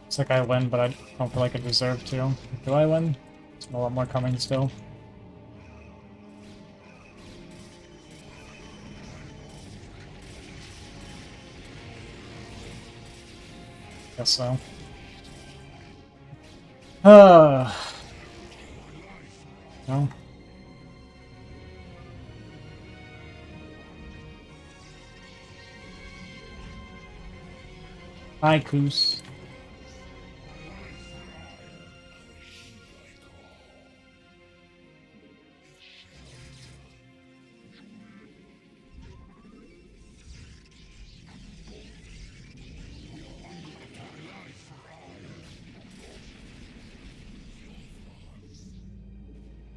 Looks like I win, but I don't feel like I deserve to. Do I win? There's a lot more coming still. Guess so. No. Hi, Koos.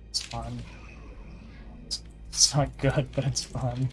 It's fun. It's not good, but it's fun.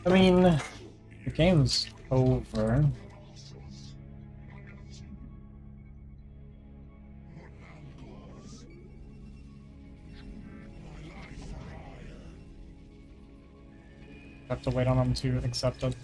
I mean, the game's over. Have to wait on them to accept it.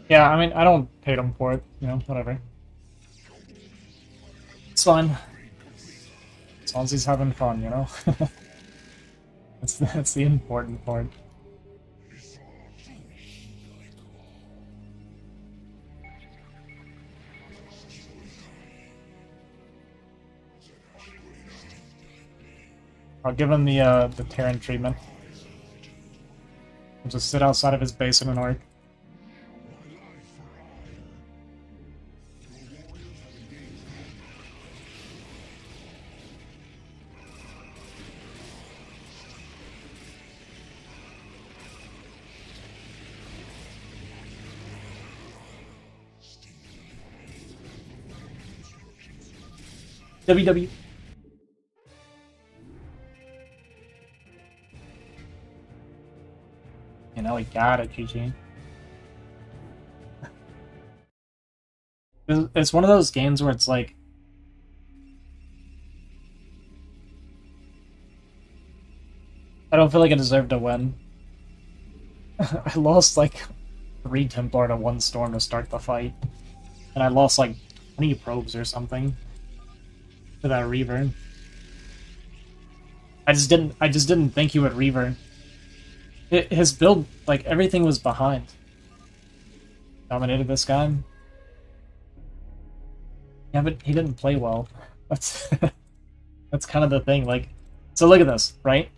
Yeah, I mean, I don't hate him for it, you know, whatever. It's fine. As long as he's having fun, you know? That's the important part. I'll give him the Terran treatment. I'll just sit outside of his base in an arc. WW. You know, he got it, GG. It's one of those games where it's like... I don't feel like I deserve to win. I lost like 3 Templar to 1 Storm to start the fight. And I lost like 20 probes or something. to that Reaver. I just didn't think he would Reaver. His build, like, everything was behind. Dominated this guy. Yeah, but he didn't play well. That's that's kind of the thing. Like, so look at this, right?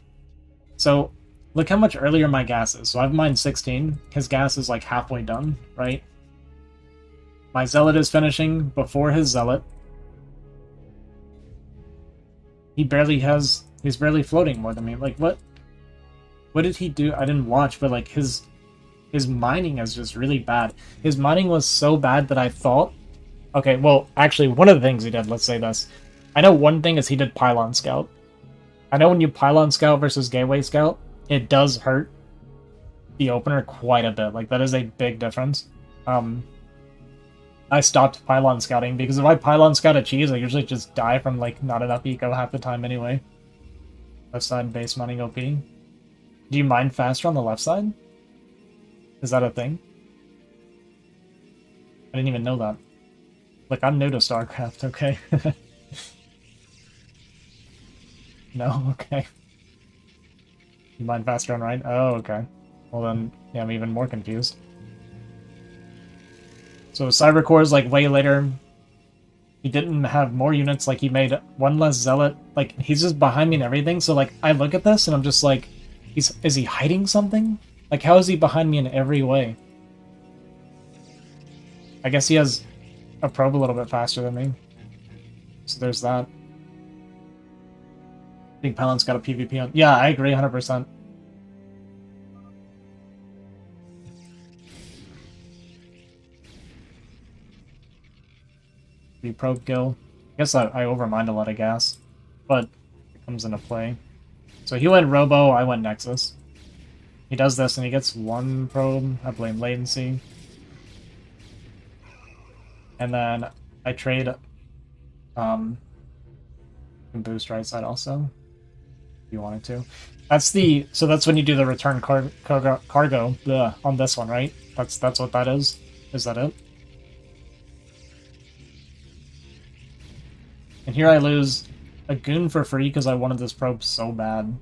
So look how much earlier my gas is. So I've mined 16. His gas is like halfway done, right? My Zealot is finishing before his Zealot. He's barely floating more than me. Like, what did he do? I didn't watch, but like his mining is just really bad. His mining was so bad that I thought, okay, well, actually, one of the things he did, let's say this. I know one thing is he did Pylon Scout. I know when you Pylon Scout versus Gateway Scout, it does hurt the opener quite a bit. Like, that is a big difference. I stopped Pylon Scouting, because if I Pylon Scout a cheese, I usually just die from, like, not enough eco half the time anyway. Left side base mining OP. Do you mine faster on the left side? Is that a thing? I didn't even know that. Look, I'm new to StarCraft, okay? No? Okay. You mine faster on right? Oh, okay. Well then, yeah, I'm even more confused. So Cybercore is like way later. He didn't have more units, like he made one less Zealot. Like, he's just behind me and everything, so like, I look at this and I'm just like, is he hiding something? Like, how is he behind me in every way? I guess he has a probe a little bit faster than me. So there's that. I think Palin's got a PvP on. Yeah, I agree 100%. Probe kill. I guess I overmind a lot of gas, but it comes into play. So he went Robo, I went Nexus. He does this and he gets one probe. I blame latency. And then I trade boost right side also, if you wanted to. So that's when you do the return cargo on this one, right? That's what that is. Is that it? And here I lose a goon for free because I wanted this probe so bad.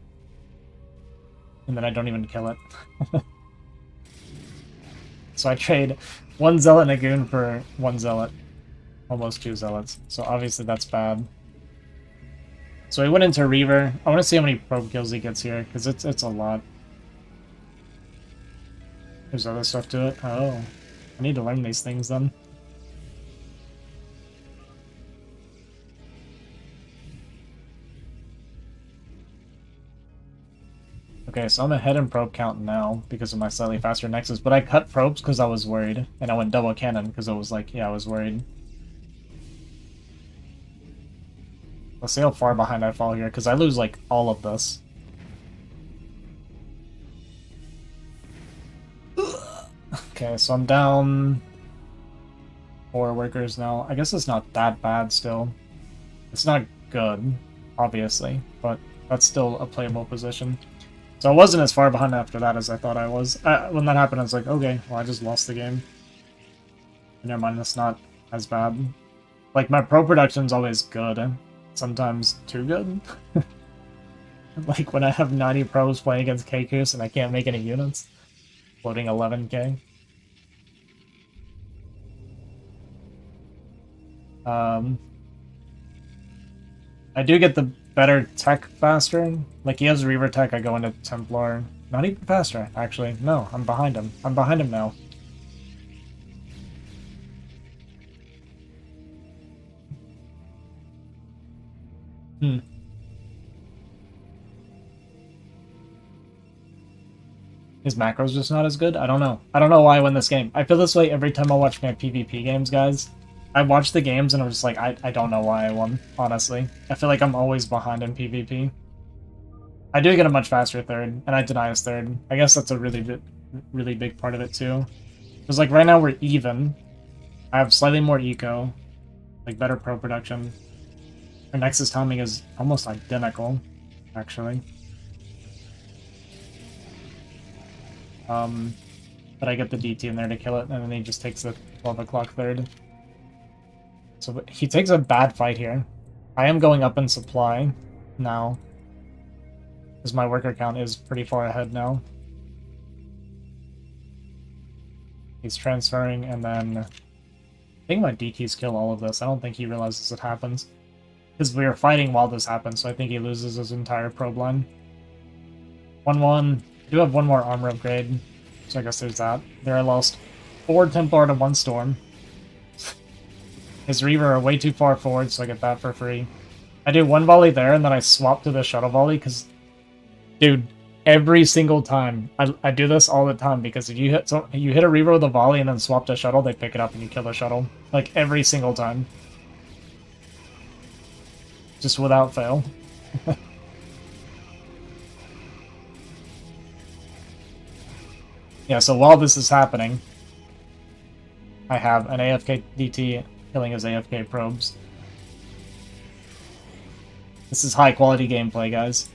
And then I don't even kill it. So I trade one Zealot and a goon for one Zealot. Almost two Zealots. So obviously that's bad. So he went into Reaver. I want to see how many probe kills he gets here, because it's a lot. There's other stuff to it. Oh. I need to learn these things then. Okay, so I'm ahead in probe count now because of my slightly faster Nexus, but I cut probes because I was worried, and I went double cannon because I was like, yeah, I was worried. Let's see how far behind I fall here, because I lose like all of this. Okay, so I'm down 4 workers now. I guess it's not that bad still. It's not good, obviously, but that's still a playable position. So I wasn't as far behind after that as I thought I was. When that happened, I was like, okay, well, I just lost the game. Never mind, that's not as bad. Like, my pro production's always good. Sometimes too good. Like, when I have 90 pros playing against Kekus and I can't make any units. Floating 11k. I do get the better tech faster. Like, he has Reaver tech, I go into Templar. Not even faster, actually. No, I'm behind him. I'm behind him now. His macro's just not as good? I don't know. I don't know why I win this game. I feel this way every time I watch my PvP games, guys. I watch the games and I'm just like, I don't know why I won, honestly. I feel like I'm always behind in PvP. I do get a much faster third, and I deny his third. I guess that's a really big part of it, too. Because, like, right now we're even. I have slightly more eco. Like, better pro production. Our Nexus timing is almost identical, actually. But I get the DT in there to kill it, and then he just takes the 12 o'clock third. So he takes a bad fight here. I am going up in supply now, because my worker count is pretty far ahead now. He's transferring, and then I think my DTs kill all of this. I don't think he realizes it happens. Because we were fighting while this happened, so I think he loses his entire probe line. 1-1. I do have one more armor upgrade, so I guess there's that. There I lost 4 Templar to 1 Storm. His Reaver are way too far forward, so I get that for free. I do 1 volley there, and then I swap to the shuttle volley, because, dude, every single time, I do this all the time, because if you hit a Reaver with a volley and then swap to shuttle, they pick it up and you kill the shuttle. Like, every single time. Just without fail. Yeah, so while this is happening, I have an AFK DT killing his AFK probes. This is high quality gameplay, guys.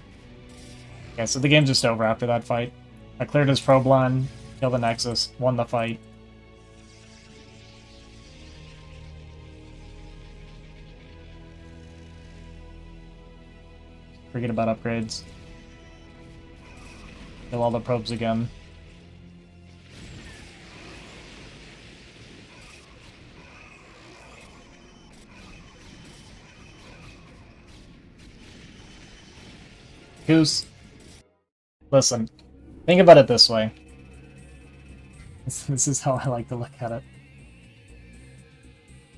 Okay, so the game's just over after that fight. I cleared his probe line, killed the Nexus, won the fight. Forget about upgrades. Kill all the probes again. Goose. Listen, think about it this way. This is how I like to look at it.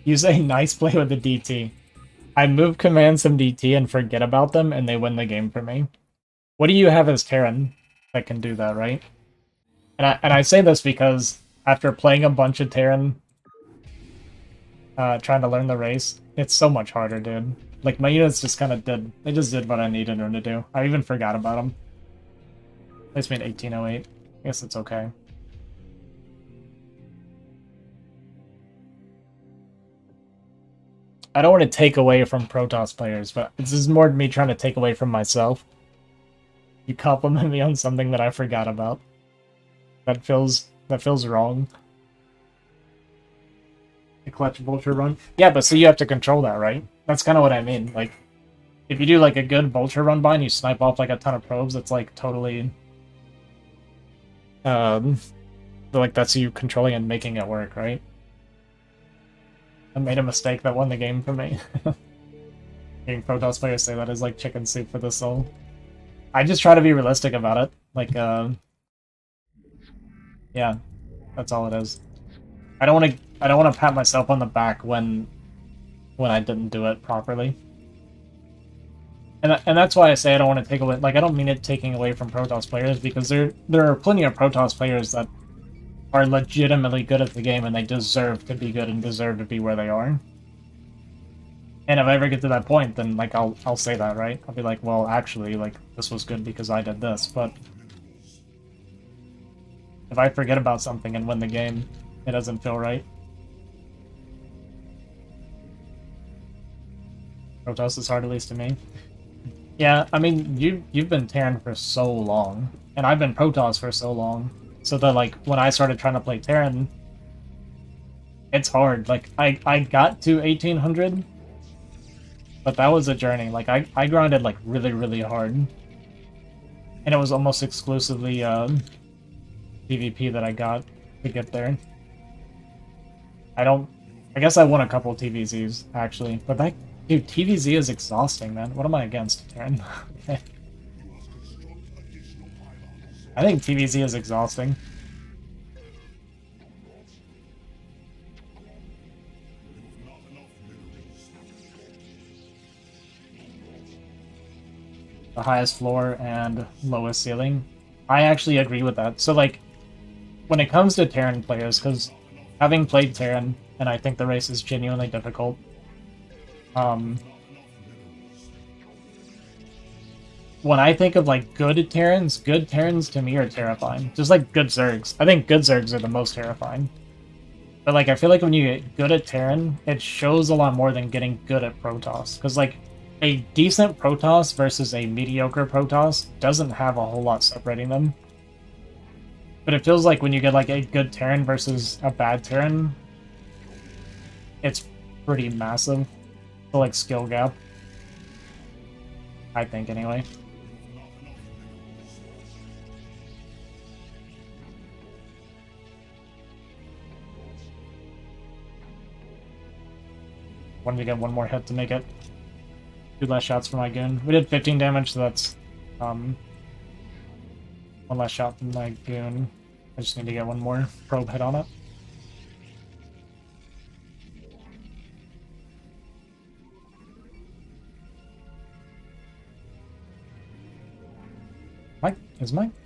You say nice play with the DT. I move command some DT and forget about them, and they win the game for me. What do you have as Terran that can do that, right? And I say this because after playing a bunch of Terran, trying to learn the race, it's so much harder, dude. Like, my units just kind of did. They just did what I needed them to do. I even forgot about them. Placed me at 1808. I guess it's okay. I don't want to take away from Protoss players, but this is more me trying to take away from myself. You compliment me on something that I forgot about. That feels wrong. The clutch vulture run? Yeah, but so you have to control that, right? That's kind of what I mean. Like, if you do like a good vulture run by and you snipe off like a ton of probes, it's like totally like that's you controlling and making it work, right? I made a mistake that won the game for me. Hearing Protoss players say that is like chicken soup for the soul. I just try to be realistic about it. Like, yeah, that's all it is. I don't want to pat myself on the back when I didn't do it properly. And that's why I say I don't want to take away. Like, I don't mean it taking away from Protoss players, because there are plenty of Protoss players that are legitimately good at the game and they deserve to be good and deserve to be where they are. And if I ever get to that point, then like I'll say that, right? I'll be like, well, actually, like, this was good because I did this. But if I forget about something and win the game, it doesn't feel right. Protoss is hard, at least to me. Yeah, I mean, you've been Terran for so long, and I've been Protoss for so long. So that, like, when I started trying to play Terran, it's hard. Like, I got to 1800, but that was a journey. Like, I grinded, like, really, really hard. And it was almost exclusively PvP that I got to get there. I guess I won a couple TVZs, actually. But that, dude, TVZ is exhausting, man. What am I against, Terran? I think TVZ is exhausting. The highest floor and lowest ceiling. I actually agree with that. So, like, when it comes to Terran players, because having played Terran, and I think the race is genuinely difficult, when I think of, like, good Terrans to me are terrifying. Just like good Zergs. I think good Zergs are the most terrifying. But, like, I feel like when you get good at Terran, it shows a lot more than getting good at Protoss. Because, like, a decent Protoss versus a mediocre Protoss doesn't have a whole lot separating them. But it feels like when you get, like, a good Terran versus a bad Terran, it's pretty massive. The, like, skill gap. I think, anyway. Wanted to get one more hit to make it 2 less shots for my goon. We did 15 damage, so that's 1 less shot from my goon. I just need to get one more probe hit on it.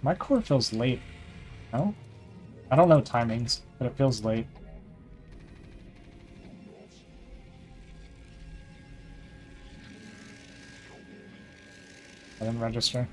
My core feels late. No? I don't know timings, but it feels late. I didn't register.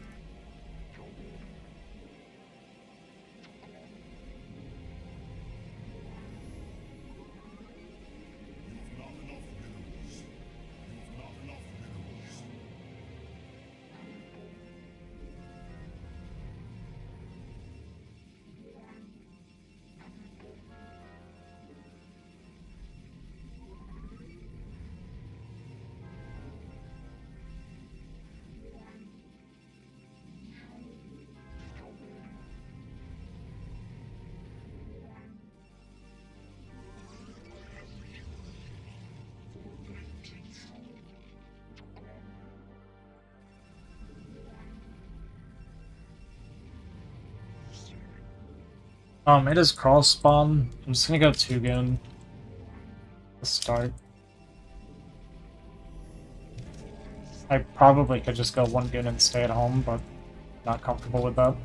It is crawl spawn. I'm just gonna go 2 goon to start. I probably could just go 1 goon and stay at home, but not comfortable with that.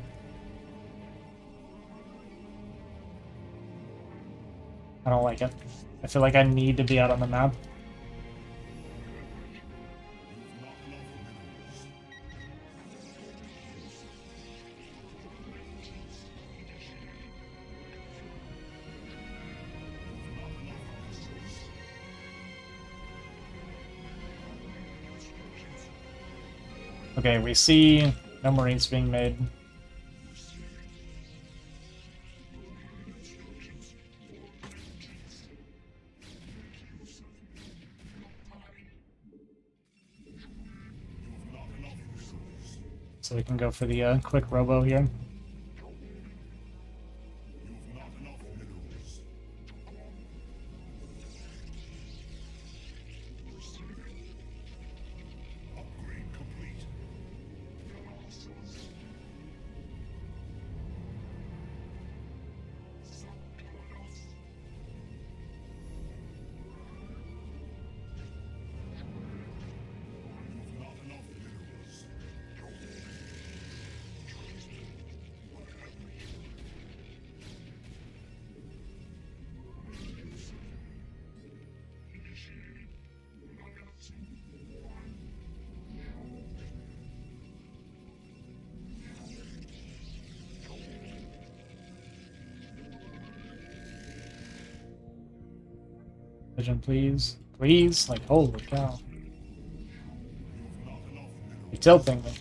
I don't like it. I feel like I need to be out on the map. Okay, we see no Marines being made. So we can go for the quick robo here. Vision, please. Please? Like, holy cow. You're tilting me.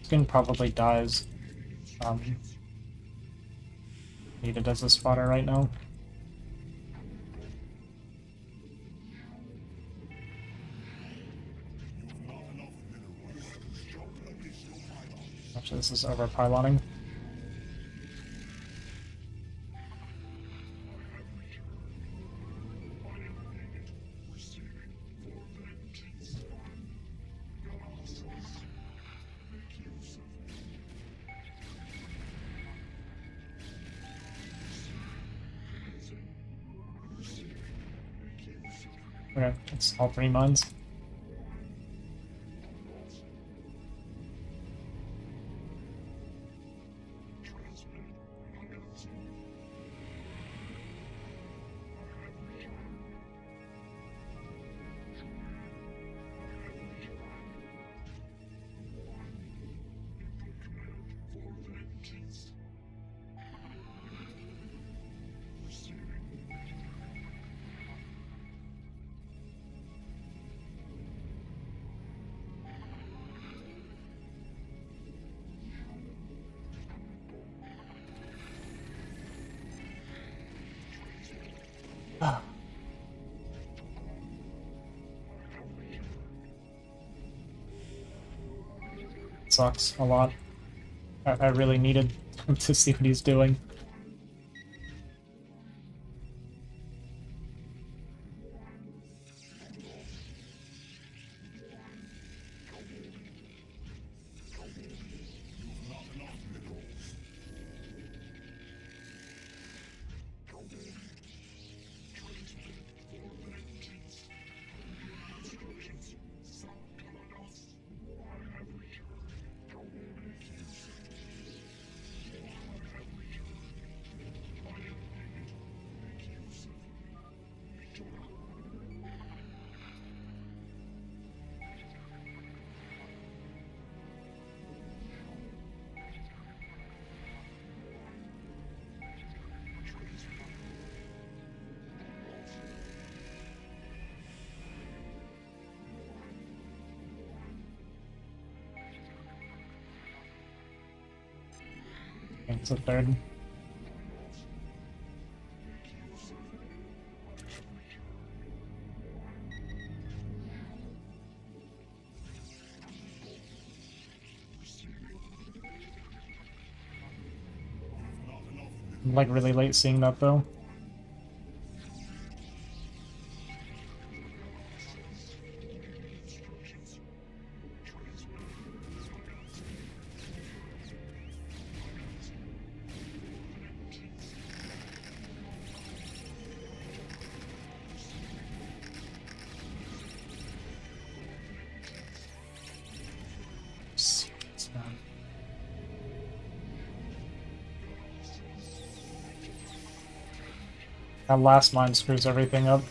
Skin probably dies. Needed as a spotter right now. Actually, this is over pyloning. Okay, it's all 3 mines. Sucks a lot. I really needed to see what he's doing. It's a third. I'm like really late seeing that though. That last line screws everything up.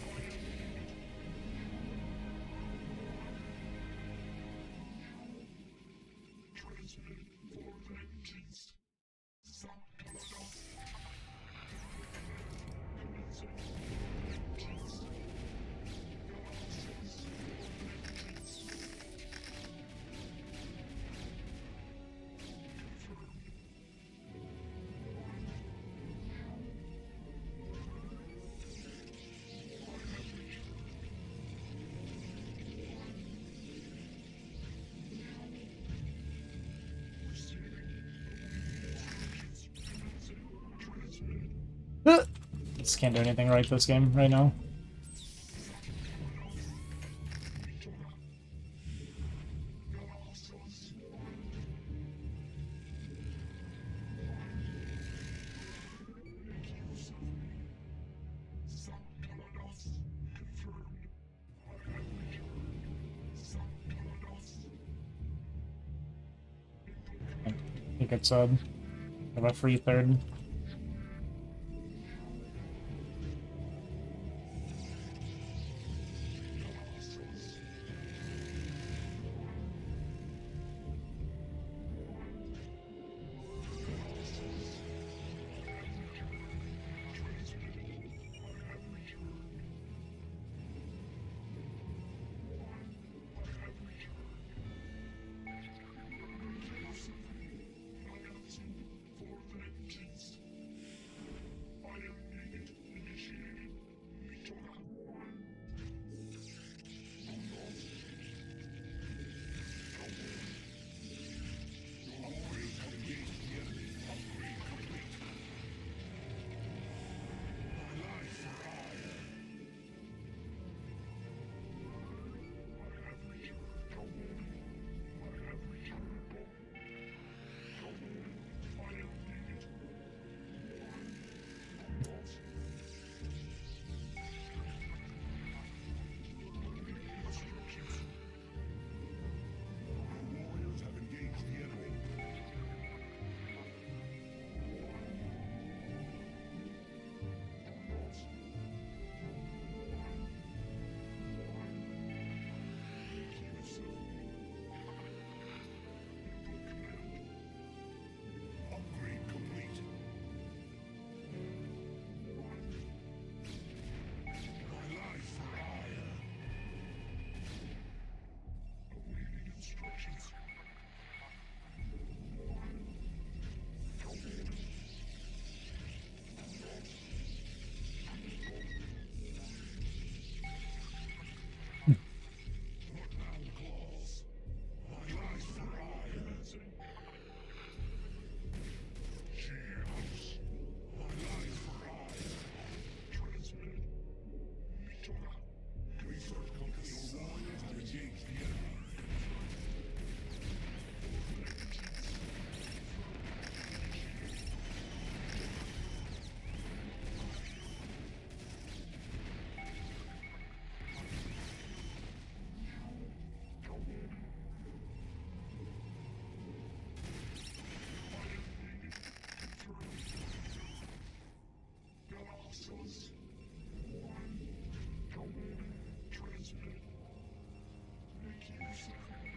Just can't do anything right this game right now. I think it's a free third.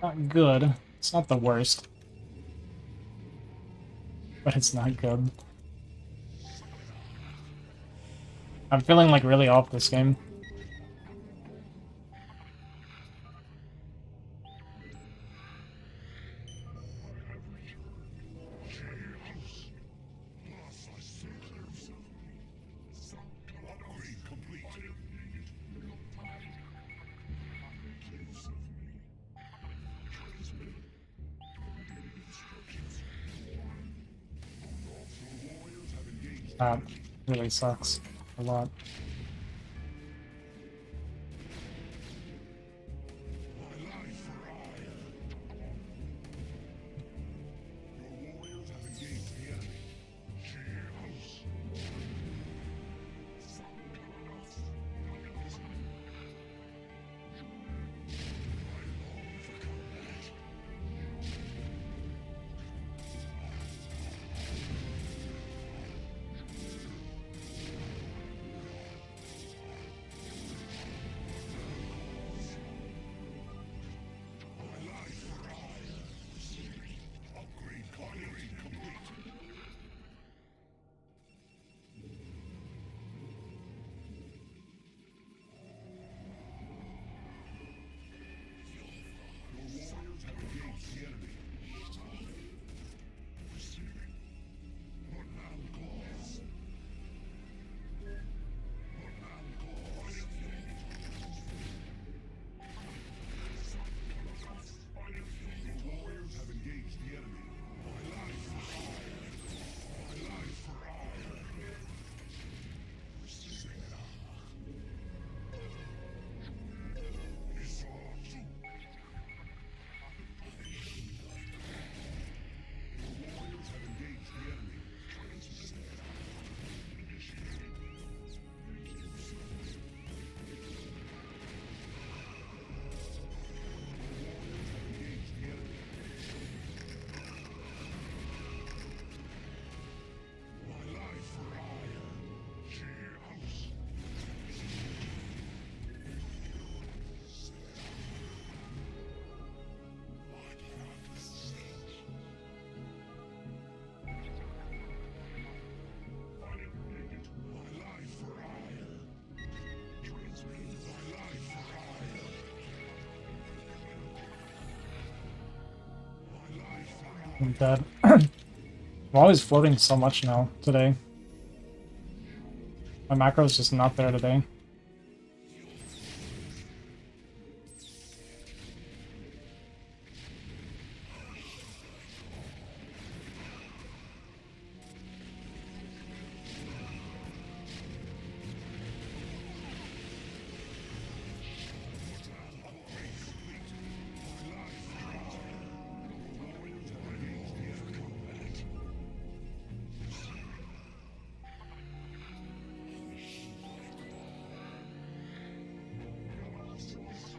Not good. It's not the worst. But it's not good. I'm feeling like really off this game. That really sucks a lot. I'm dead. I'm always floating so much now today. My macro is just not there today.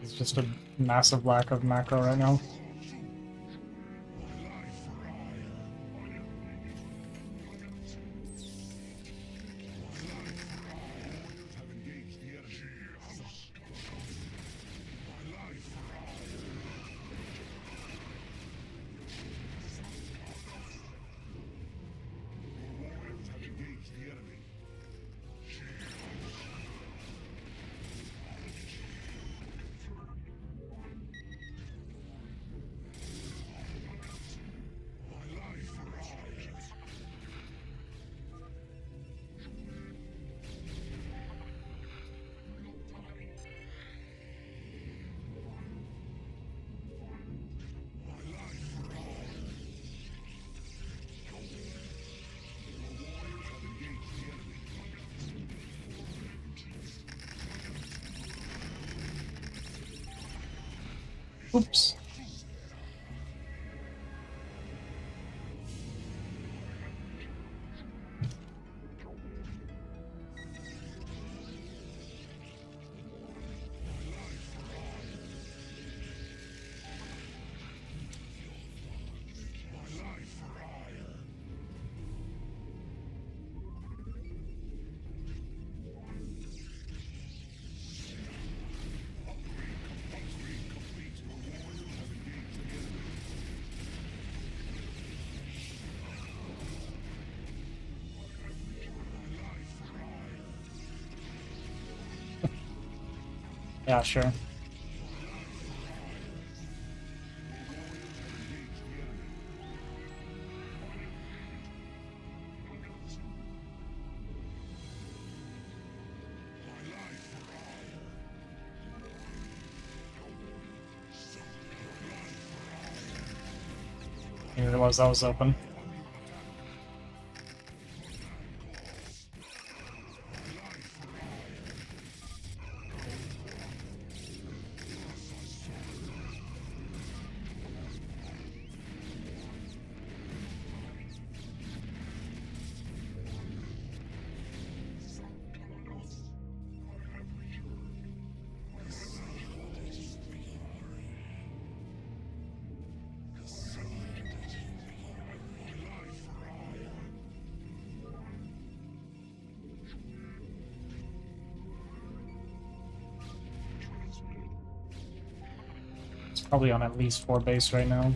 It's just a massive lack of macro right now. Oops. Yeah, sure. I didn't realize that was open. It's probably on at least 4 base right now.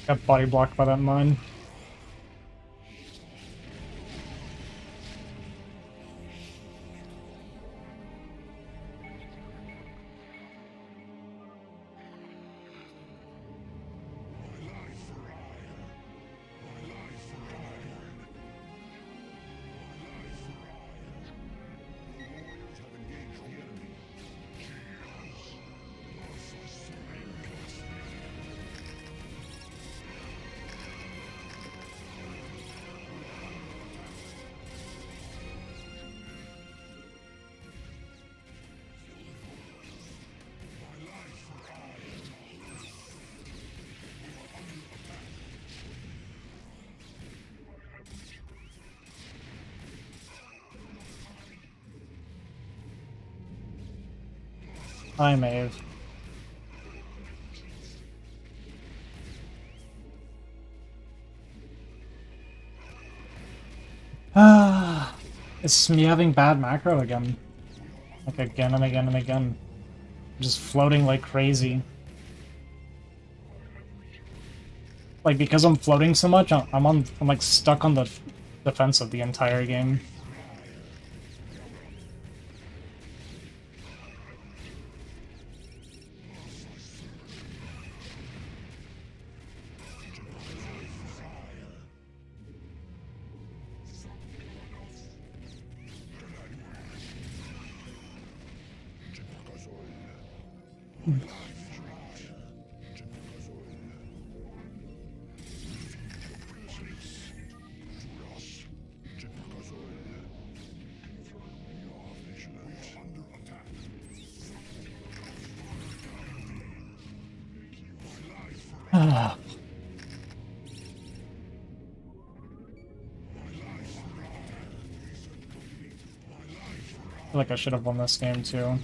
Got body blocked by that mine. Hi, Maeve. Ah, it's me having bad macro again. Like again and again and again. Just floating like crazy. Like because I'm floating so much, I'm like stuck on the defensive the entire game. I feel like I should have won this game too.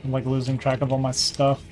I'm like losing track of all my stuff.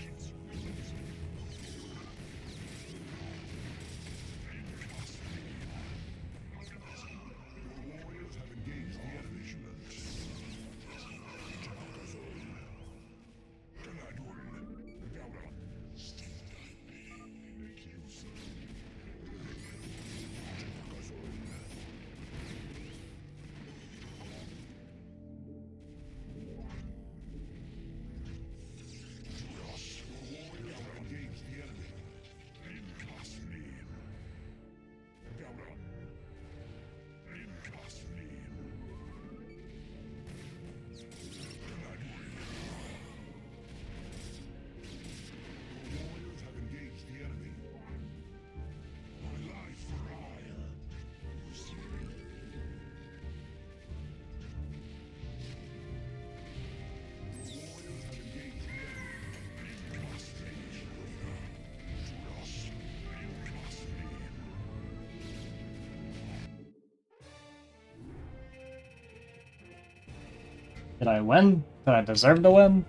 Did I win? Did I deserve to win?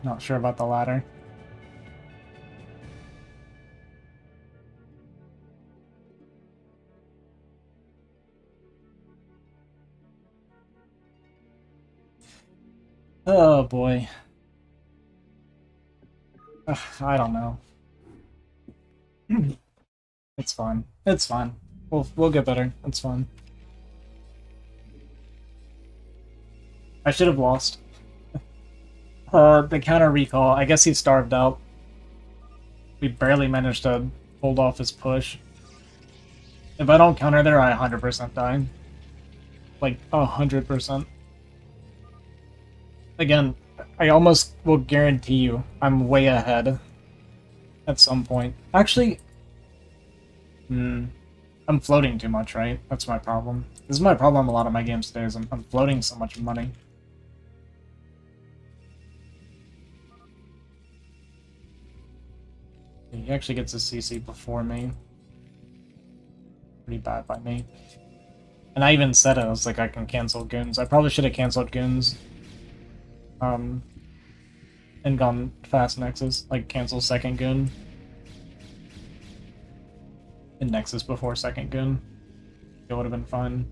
Not sure about the latter. Oh boy. Ugh, I don't know. It's fine. It's fine. We'll get better. It's fine. I should have lost. The counter recall. I guess he starved out. We barely managed to hold off his push. If I don't counter there, I 100% die. Like, 100%. Again, I almost will guarantee you I'm way ahead at some point. Actually, I'm floating too much, right? That's my problem. This is my problem a lot of my games today, is I'm floating so much money. He actually gets a CC before me. Pretty bad by me. And I even said it, I was like, I can cancel goons. I probably should have canceled goons. And gone fast Nexus. Like, cancel second goon. And Nexus before second goon. It would have been fine.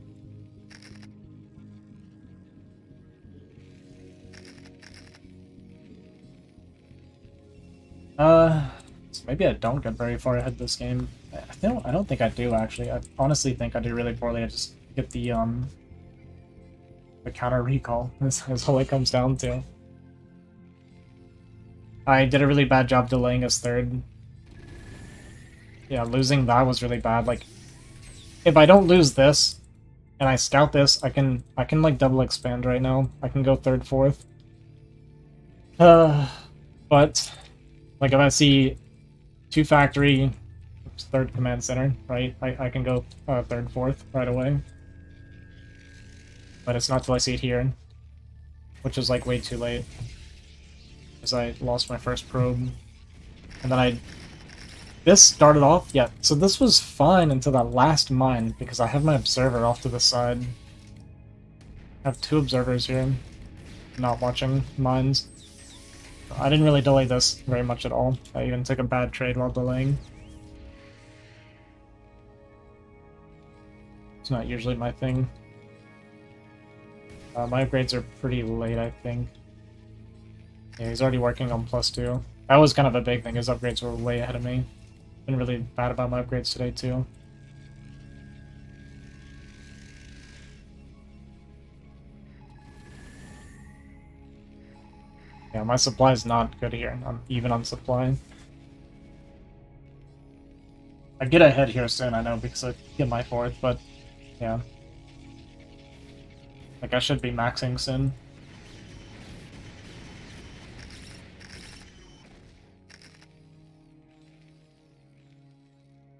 So maybe I don't get very far ahead this game. I don't think I do, actually. I honestly think I do really poorly. I just get the counter recall. That's all it comes down to. I did a really bad job delaying his third. Yeah, losing that was really bad. Like, if I don't lose this, and I scout this, I can like double expand right now. I can go third, fourth. But like if I see 2 factory, third command center, right? I can go third, fourth right away. But it's not till I see it here, which is like way too late. Because I lost my first probe. And then this started off, yeah, so this was fine until that last mine, because I have my observer off to the side. I have 2 observers here, not watching mines. I didn't really delay this very much at all. I even took a bad trade while delaying. It's not usually my thing. My upgrades are pretty late, I think. Yeah, he's already working on +2. That was kind of a big thing, his upgrades were way ahead of me. Been really bad about my upgrades today, too. Yeah, my supply is not good here. I'm even on supply. I get ahead here soon, I know, because I get my 4th, but yeah. Like, I should be maxing soon.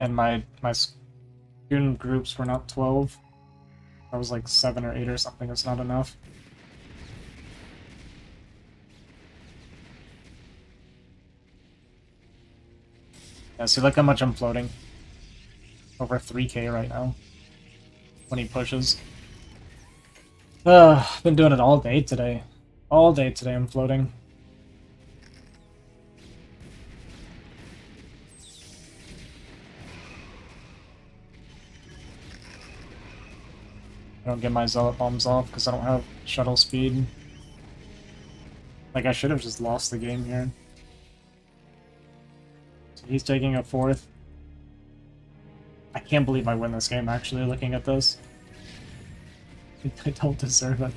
And my student groups were not 12. I was like 7 or 8 or something. It's not enough. Yeah, see, look how much I'm floating. Over 3k right now. When he pushes. Been doing it all day today. All day today I'm floating. I don't get my zealot bombs off because I don't have shuttle speed. Like, I should have just lost the game here. So he's taking a 4th. I can't believe I win this game, actually, looking at this. I don't deserve it.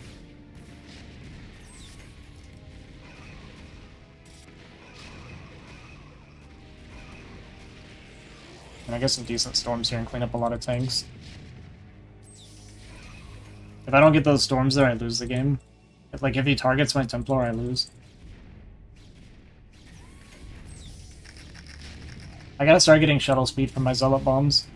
And I get some decent storms here and clean up a lot of tanks. If I don't get those storms there, I lose the game. Like, if he targets my Templar, I lose. I gotta start getting shuttle speed from my zealot bombs.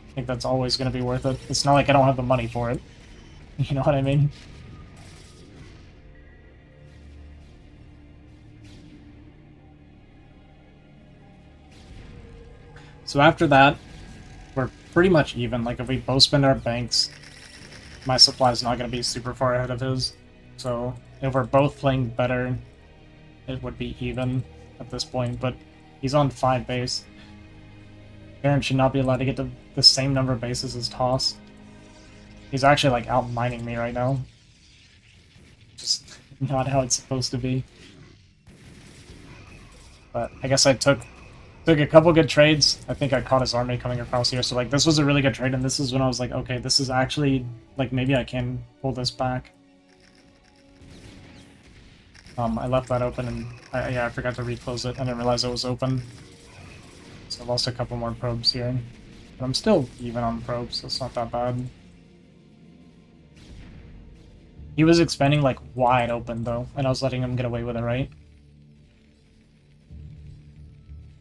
I think that's always gonna be worth it. It's not like I don't have the money for it. You know what I mean? So after that, we're pretty much even. Like, if we both spend our banks, my supply is not going to be super far ahead of his. So if we're both playing better, it would be even at this point. But he's on 5 base. Aaron should not be allowed to get to the same number of bases as Toss. He's actually, like, out mining me right now. Just not how it's supposed to be. But I guess I took a couple good trades. I think I caught his army coming across here. So, like, this was a really good trade, and this is when I was like, okay, this is actually, like, maybe I can pull this back. I left that open, and I forgot to reclose it. I didn't realize it was open. So I lost a couple more probes here. But I'm still even on probes, so it's not that bad. He was expanding, like, wide open, though, and I was letting him get away with it, right?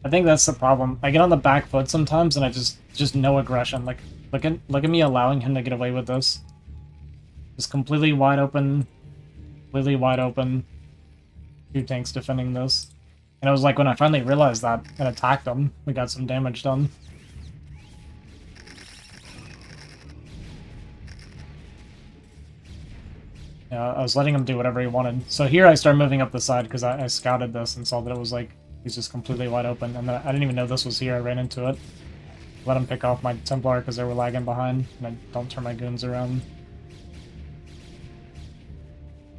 I think that's the problem. I get on the back foot sometimes, and I just no aggression. Like, look at me allowing him to get away with this. Just completely wide open, 2 tanks defending this. And it was like when I finally realized that and attacked him, we got some damage done. Yeah, I was letting him do whatever he wanted. So here I started moving up the side because I scouted this and saw that it was like he's just completely wide open, and then I didn't even know this was here. I ran into it. Let him pick off my Templar because they were lagging behind, and I don't turn my goons around.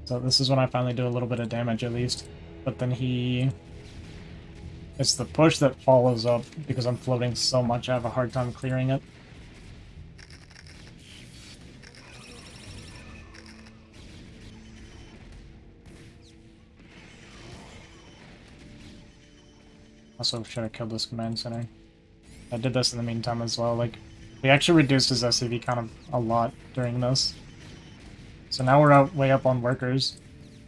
So this is when I finally do a little bit of damage at least. But then it's the push that follows up because I'm floating so much I have a hard time clearing it. Also should have killed this command center. I did this in the meantime as well. Like, we actually reduced his SCV kind of a lot during this. So now we're way up on workers.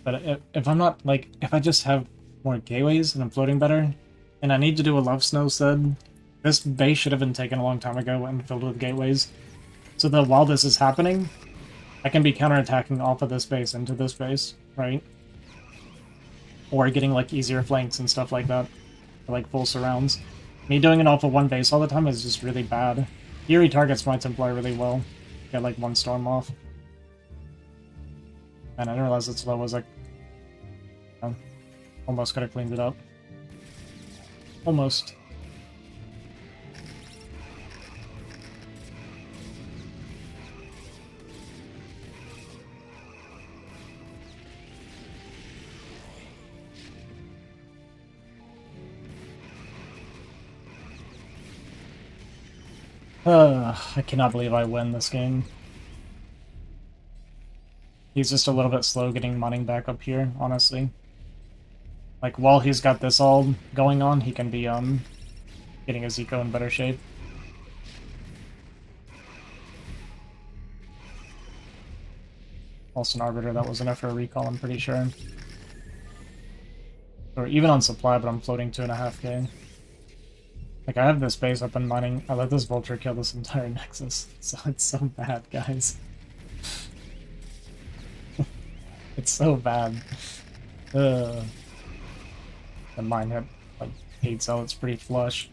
But if I'm not, like, if I just have more gateways and I'm floating better, and I need to do a love snow said, this base should have been taken a long time ago and filled with gateways. So that while this is happening, I can be counterattacking off of this base into this base, right? Or getting, like, easier flanks and stuff like that. Or, like, full surrounds. Me doing it off of one base all the time is just really bad. Here he targets my Templar really well. Get, like, 1 storm off. And I didn't realize it's low. I was like, almost could have cleaned it up. Almost. I cannot believe I win this game. He's just a little bit slow getting money back up here, honestly. Like, while he's got this all going on, he can be, getting his eco in better shape. Also an Arbiter, that was enough for a recall, I'm pretty sure. Or even on supply, but I'm floating 2.5k. Like, I have this base up and mining. I let this vulture kill this entire nexus. So it's so bad, guys. It's so bad. The mine hit like 8 cell, it's pretty flush.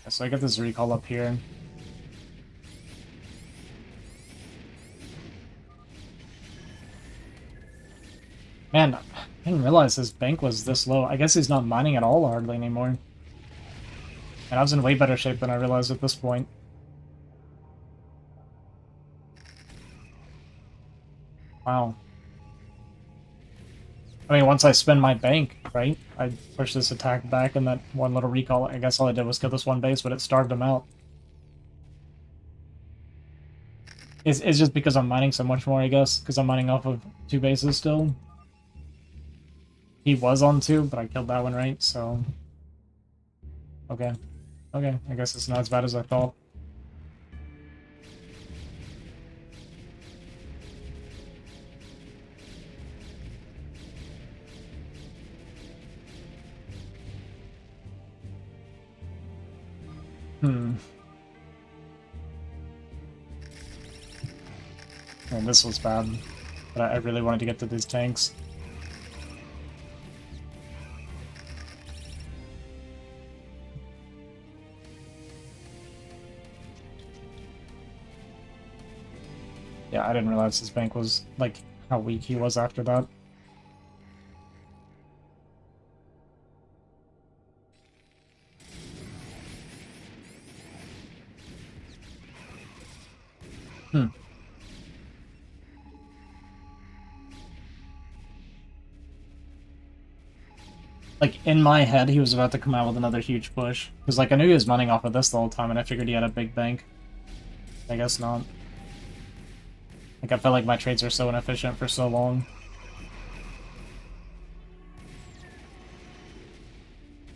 So I get this recall up here. Man, I didn't realize his bank was this low. I guess he's not mining at all hardly anymore. And I was in way better shape than I realized at this point. Wow. I mean, once I spend my bank, right? I push this attack back and that one little recall. I guess all I did was kill this one base, but it starved him out. It's just because I'm mining so much more, I guess, because I'm mining off of 2 bases still. He was on 2, but I killed that one, right? So... Okay. Okay, I guess it's not as bad as I thought. Well, this was bad, but I really wanted to get to these tanks. Yeah, I didn't realize his bank was, like, how weak he was after that. Like, in my head, he was about to come out with another huge push. Because, like, I knew he was running off of this the whole time, and I figured he had a big bank. I guess not. Like, I felt like my trades are so inefficient for so long.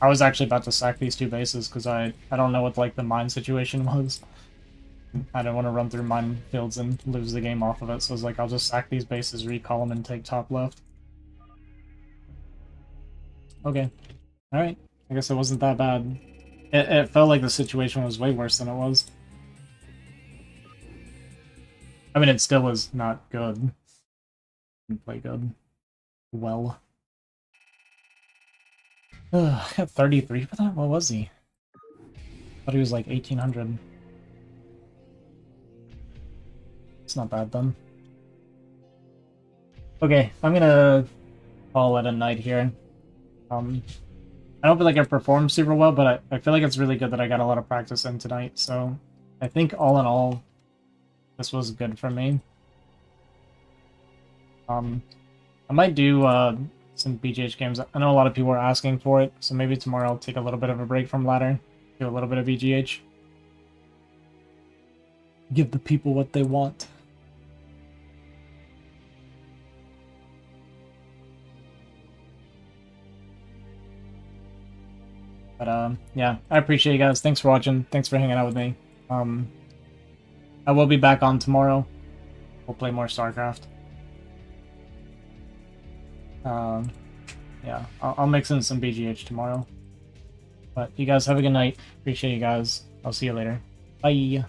I was actually about to sack these 2 bases, because I don't know what, like, the mine situation was. I don't want to run through minefields and lose the game off of it, so I was like, I'll just sack these bases, recall them, and take top left. Okay. Alright. I guess it wasn't that bad. It felt like the situation was way worse than it was. I mean, it still was not good. Didn't play good. Well. I got 33 for that? What was he? I thought he was like 1800. It's not bad then. Okay, I'm gonna call it a night here. I don't feel like I performed super well, but I feel like it's really good that I got a lot of practice in tonight, so I think all in all, this was good for me. I might do some BGH games. I know a lot of people are asking for it, so maybe tomorrow I'll take a little bit of a break from ladder, do a little bit of BGH. Give the people what they want. But yeah, I appreciate you guys. Thanks for watching. Thanks for hanging out with me. I will be back on tomorrow. We'll play more StarCraft. Yeah, I'll mix in some BGH tomorrow. But you guys have a good night. Appreciate you guys. I'll see you later. Bye.